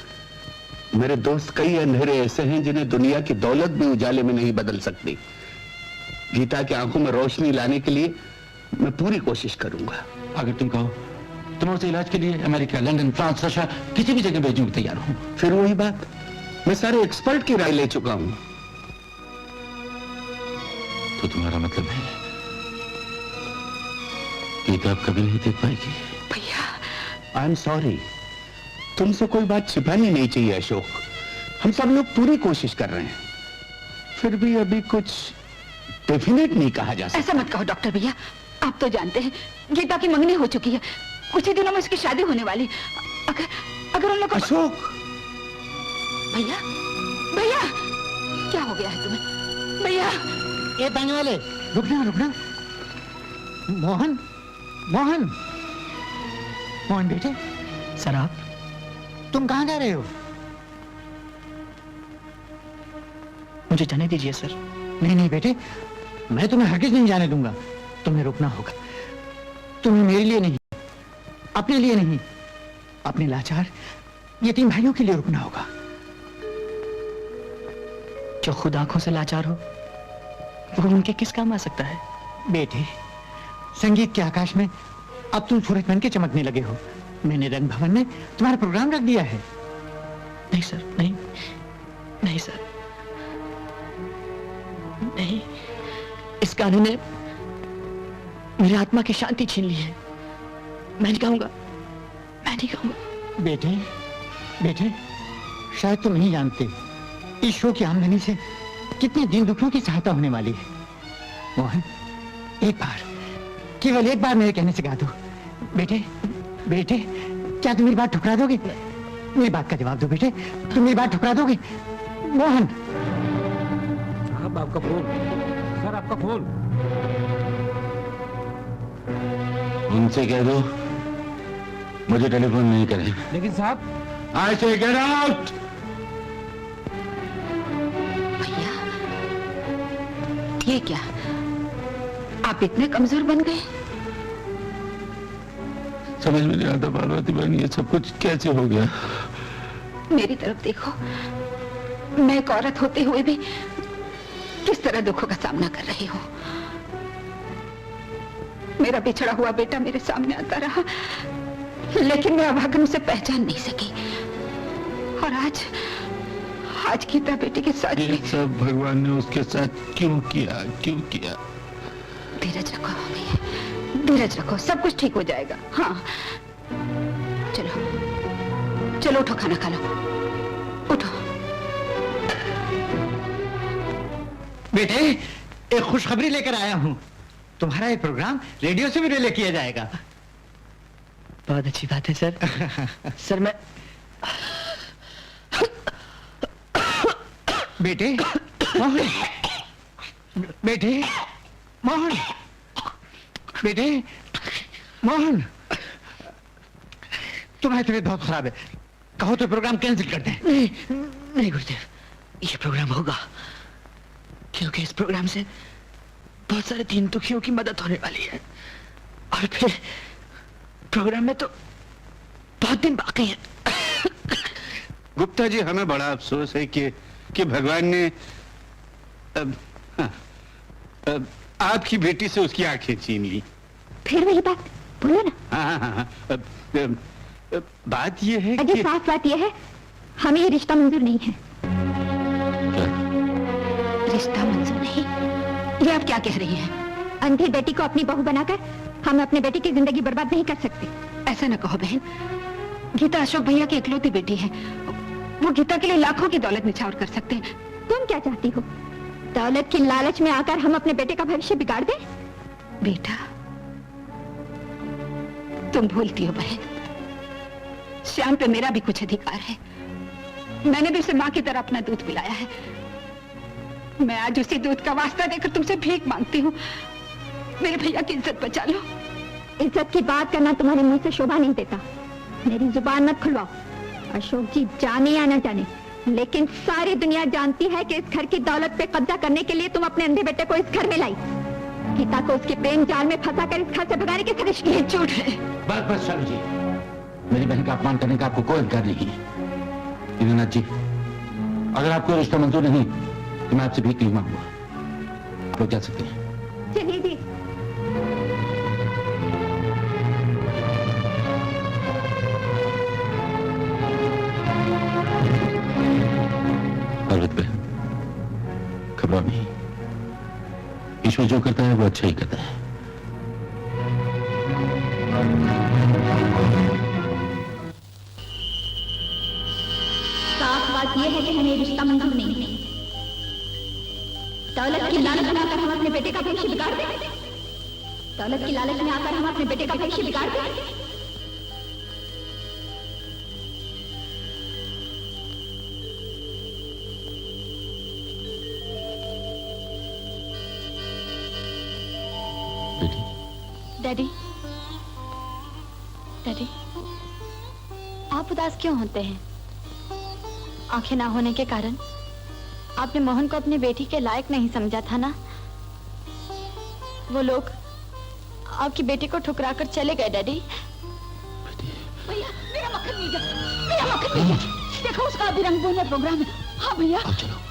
मेरे दोस्त कई अंधेरे ऐसे हैं जिन्हें दुनिया की दौलत भी उजाले में नहीं बदल सकती। गीता की आंखों में रोशनी लाने के लिए मैं पूरी कोशिश करूंगा। अगर तुम कहो तो मैं उसे इलाज के लिए अमेरिका, लंदन, फ्रांस, रशिया, किसी भी जगह भेजने को तैयार हूं। फिर वही बात, मैं सारे एक्सपर्ट की राय ले चुका हूं। तो तुम्हारा मतलब है गीता अब कभी नहीं देख पाएगी? भैया, आई एम सॉरी, तुमसे कोई बात छिपानी नहीं चाहिए अशोक। हम सब लोग पूरी कोशिश कर रहे हैं, फिर भी अभी कुछ डेफिनेट नहीं कहा जा सकता। ऐसा मत कहो डॉक्टर भैया, आप तो जानते हैं गीता की मंगनी हो चुकी है, कुछ ही दिनों में उसकी शादी होने वाली। अगर उन लोगों... अशोक! भैया, भैया, क्या हो गया है तुम्हें? भैया, ये पानी वाले, रुकना रुकना। मोहन, मोहन, मोहन बेटे। सर आप? तुम कहाँ जा रहे हो? मुझे जाने दीजिए सर। नहीं नहीं बेटे, मैं तुम्हें हरगिज नहीं जाने दूंगा। तुम्हें रुकना होगा। तुम्हें मेरे लिए नहीं, अपने लिए नहीं, अपने लाचार यतीम भाइयों के लिए रुकना होगा। जो खुद आंखों से लाचार हो वो उनके किस काम आ सकता है? बेटे, संगीत के आकाश में अब तुम सूरज बन के चमकने लगे हो। मैंने रंग भवन में तुम्हारा प्रोग्राम रख दिया है। नहीं सर, नहीं, नहीं सर, नहीं। इस गाने ने मेरी आत्मा की शांति छीन ली है। मैं नहीं गाऊंगा, मैं नहीं गाऊंगा। बेटे, बेटे, शायद तुम नहीं जानते इस शो की आमदनी से कितने दीन दुखियों की सहायता होने वाली है। मोहन, एक बार, केवल एक बार मेरे कहने से गा दो। बेटे, बेटे, क्या तुम मेरी बात ठुकरा दोगे? मेरी बात का जवाब दो बेटे, तुम मेरी बात ठुकरा दोगे? मोहन! साहब आपका फोन, सर आपका फोन। उनसे कह दो मुझे टेलीफोन नहीं करें। लेकिन साहब, I say get out! भैया, ये क्या? आप इतने कमजोर बन गए? समझ में नहीं आता पार्वती बहन, ये सब कुछ कैसे हो गया? मेरी तरफ देखो, मैं एक औरत होते हुए भी किस तरह दुखों का सामना कर रही हूँ। मेरा बिछड़ा हुआ बेटा मेरे सामने आता रहा, लेकिन मैं अभागन उसे पहचान नहीं सकी। और आज गीता बेटी के साथ ये सब भगवान ने उसके साथ क्यों किया? धीरज रखो भैया, धीरज रखो, सब कुछ ठीक हो जाएगा। हाँ चलो उठो, खाना खा लो, उठो। बेटे, एक खुशखबरी लेकर आया हूँ। तुम्हारा ये प्रोग्राम रेडियो से भी रिले किया जाएगा। बहुत अच्छी बात है सर। सर मैं बेटे मोहन, बेटे मोहन, बेटे मोहन, तुम्हारी तबीयत बहुत खराब है, कहो तो प्रोग्राम कैंसिल कर दें। नहीं गुरुदेव, ये प्रोग्राम होगा, क्योंकि इस प्रोग्राम से बहुत सारे दीन दुखियों की मदद होने वाली है। और फिर प्रोग्राम में तो बहुत दिन बाकी हैं। गुप्ता जी, हमें बड़ा अफसोस है कि भगवान ने आपकी बेटी से उसकी आंखें छीन ली। फिर वही बात बोलो ना। हाँ। बात यह है अजय, साफ बात यह है, हमें ये रिश्ता मंजूर नहीं है। रिश्ता मंजूर नहीं? ये आप क्या कह रही हैं? अंधी बेटी को अपनी बहू बनाकर हम अपने बेटे की जिंदगी बर्बाद नहीं कर सकते। ऐसा न कहो बहन, गीता अशोक भैया की इकलौती बेटी है। वो गीता के लिए लाखों की दौलत निछावर कर सकते हैं। तुम क्या चाहती हो? दौलत की लालच में आकर हम अपने बेटे का भविष्य बिगाड़ दें? बेटा, तुम भूलती हो बहन, श्याम पे मेरा भी कुछ अधिकार है। मैंने भी उसे माँ की तरह अपना दूध पिलाया है। मैं आज उसी दूध का वास्ता देकर तुमसे भीख मांगती हूँ, मेरे भैया की इज्जत बचा लो। इज्जत की बात करना तुम्हारे मुंह से शोभा नहीं देता। मेरी जुबान मत खुलवाओ। अशोक जी जाने या न जाने, लेकिन सारी दुनिया जानती है कि इस घर की दौलत पे कब्जा करने के लिए तुम अपने अंधे बेटे को इस घर में लाई। गीता को उसके प्रेम जाल में फंसाकर इस घर से भगाने की साजिश की है। झूठ है। बस शालू जी, मेरी बहन का अपमान करने का आपको कोई अधिकार नहीं है। दीनानाथ जी, अगर आपको रिश्ता मंजूर नहीं तो मैं आपसे भीख नहीं मांगूंगा। आप लोग जा सकते हैं। चलिए जी। औरत बहन, घबराओ नहीं, ईश्वर जो करता है वो अच्छा ही करता है। साफ बात यह है कि हमें रिश्ता मंजूर नहीं है। दौलत की लालच में आकर हम अपने बेटे का भविष्य बिगाड़ दें। दौलत की लालच में आकर हम अपने बेटे का भविष्य बिगाड़ दें। डैडी, डैडी, आप उदास क्यों होते हैं? आंखें ना होने के कारण आपने मोहन को अपनी बेटी के लायक नहीं समझा था ना? वो लोग आपकी बेटी को ठुकराकर चले गए डैडी। भैया, मेरा मक्खन मिल गया, मेरा मक्खन मिल गया। देखो उसका अभी रंगभूमि में प्रोग्राम है। हाँ भैया, चलो।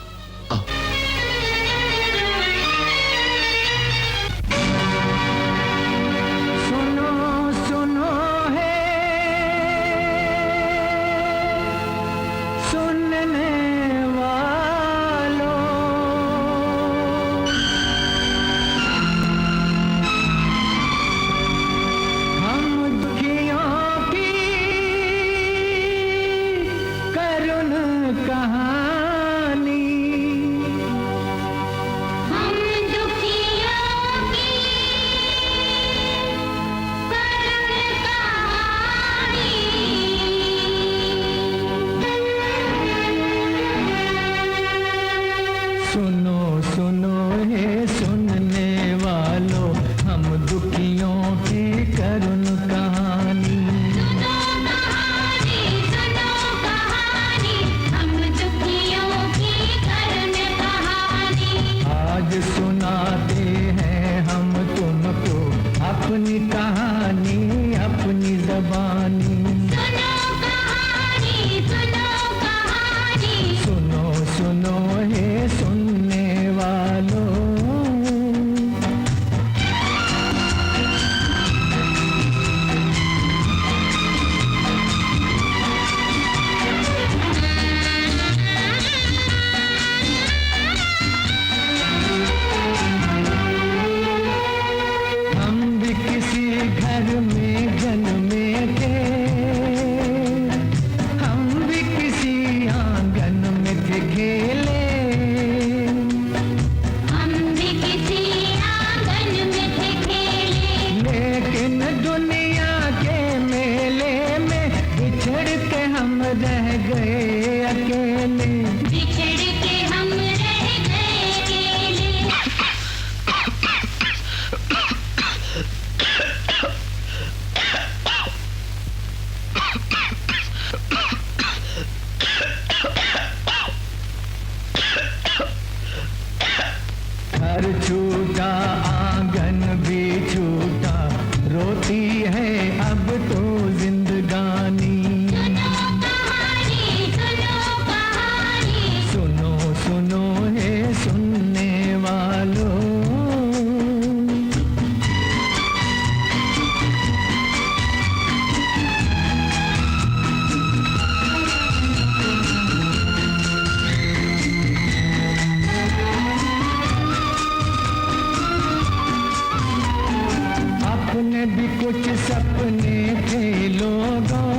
कुछ सपने थे लोगों,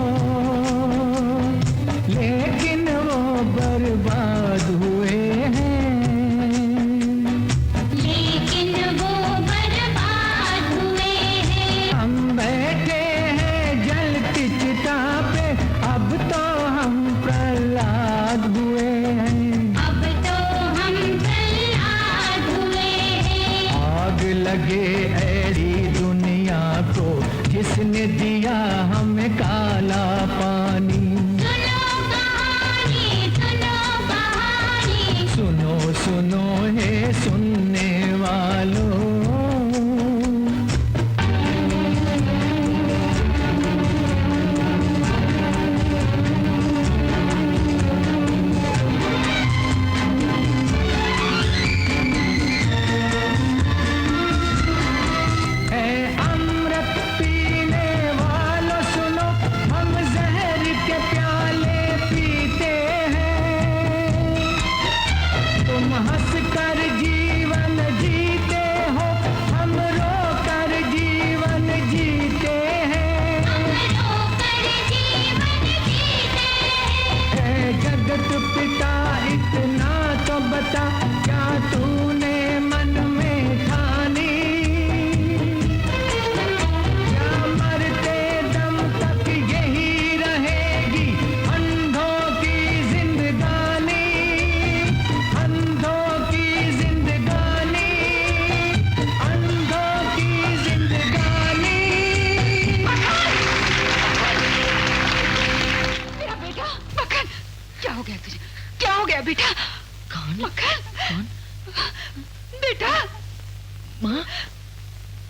लेकिन वो बर्बाद हुए हैं, लेकिन वो बर्बाद हुए हैं। हम बैठे हैं जलती चिता पे, अब तो हम प्रहलाद हुए हैं, अब तो हम प्रहलाद हुए हैं। आग लगे ऐसी दुनिया को, किसने दिया हमें काला पानी। सुनो सुनो हे सुनने वालों, है अमृत पीने वालों सुनो, हम जहर के प्याले पीते हैं। तुम हंस कर जीवन जीते हो, हम रो कर जीवन जीते हैं। है जगत पिता इतना तो बता, क्या तूने मन में ठानी, क्या मरते दम तक यही रहेगी अंधों की जिंदगानी, अंधों की जिंदगानी, अंधों की जिंदगानी। मेरा बेटा मक्खन, क्या हो गया तुझे? क्या हो गया बेटा? कौन मक्खन? कौन बेटा? माँ,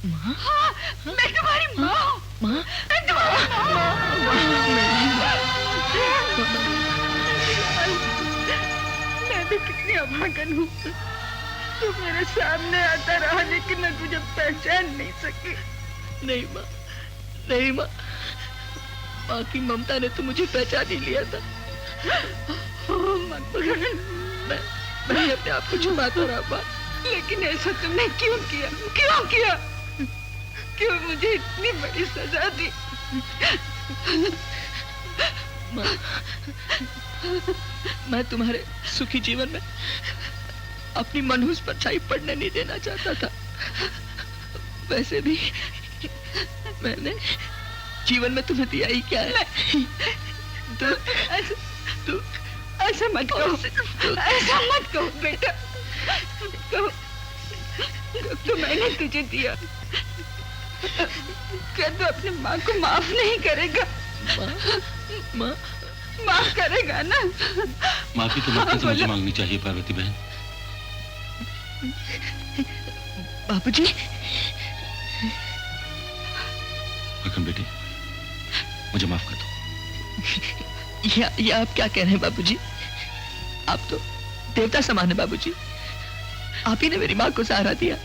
माँ, हाँ, मैं तुम्हारी माँ हूँ। माँ, मैं तुम्हारी माँ हूँ। मैं भी कितनी अभागन हूँ। तू मेरे सामने आता रहा, लेकिन मैं तुझे पहचान नहीं सकी। नहीं माँ, नहीं माँ, माँ की ममता ने तो मुझे पहचान ही लिया था। मैं अपने आप को छुपाता रहा माँ। लेकिन ऐसा तुमने क्यों किया? क्यों किया? क्यों मुझे इतनी बड़ी सजा दी? माँ, मैं तुम्हारे सुखी जीवन में अपनी मनहूस परछाई पड़ने नहीं देना चाहता था। वैसे भी मैंने जीवन में तुम्हें दिया ही क्या है? तू ऐसा मत कहो, ऐसा मत कहो बेटा। कहो तो मैंने तुझे दिया, क्या तू अपनी माँ को माफ नहीं करेगा? माँ, माफ करेगा ना? माफी तो मक्खन से मुझे मांगनी चाहिए पार्वती बहन। बाबूजी। मक्खन बेटे, मुझे माफ कर दो। ये आप क्या कह रहे हैं बाबूजी? आप तो देवता समान है बाबूजी। आप ही ने मेरी माँ को सहारा दिया।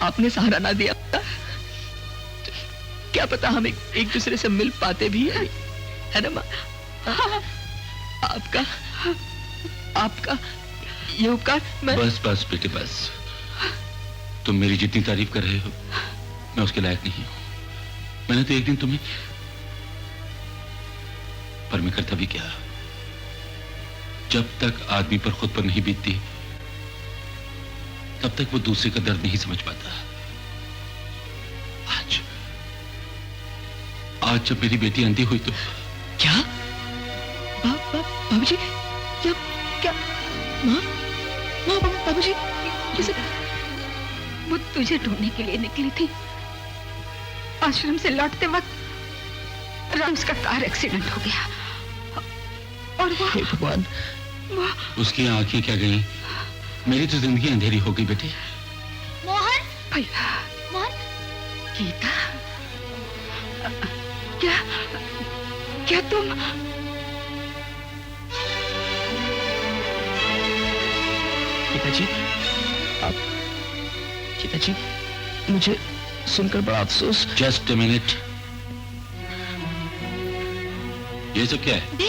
आपने सहारा ना दिया तो क्या पता हम एक दूसरे से मिल पाते भी है ना माँ? आपका ये उपकार मैं... बस बस बेटे बस। तुम मेरी जितनी तारीफ कर रहे हो, मैं उसके लायक नहीं हूं। मैंने तो एक दिन तुम्हें, पर मैं करता भी क्या? जब तक आदमी पर खुद पर नहीं बीतती, तब तक वो दूसरे का दर्द नहीं समझ पाता। आज जब मेरी बेटी अंधी हुई तो... क्या? बाबूजी, क्या? माँ, बाबूजी, वो तुझे ढूंढने के लिए निकली थी। आश्रम से लौटते वक्त राम्स का कार एक्सीडेंट हो गया, और वो... हे भगवान, उसकी आंखें क्या गईं? मेरी तो जिंदगी अंधेरी हो गई बेटे। मोहन, भैया, मोहन, गीता, क्या तुम... पिताजी, आप... पिताजी, मुझे सुनकर बड़ा अफसोस। Just a minute. ये सब क्या है? जी,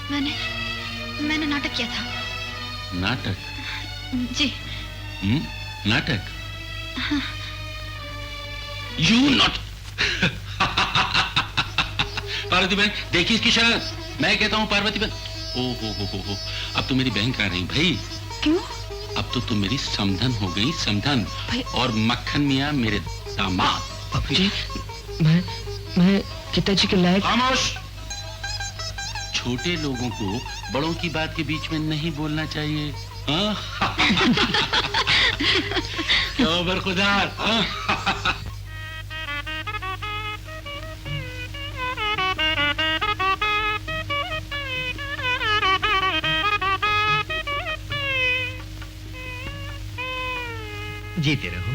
मैंने नाटक किया था। नाटक? जी। नाटक? यू नॉट पार्वती बहन देखिए इसकी शरारत। मैं कहता हूँ पार्वती बहन, ओ हो, अब तो मेरी बहन कह रही भाई। क्यों? अब तो तुम मेरी समधन हो गई, समधन। और मक्खन मियाँ मेरे दामाद। बाबूजी, मैं पिताजी के लायक। खामोश। छोटे लोगों को बड़ों की बात के बीच में नहीं बोलना चाहिए। हाँ? क्यों बरखुदार? हाँ? जीते रहो।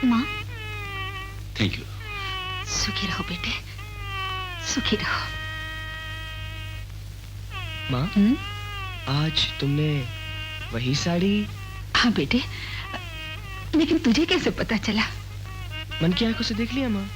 माँ, थैंक यू। सुखी रहो बेटे, सुखी रहो। माँ, आज तुमने वही साड़ी? हाँ बेटे, लेकिन तुझे कैसे पता चला? मन की आंखों से देख लिया माँ।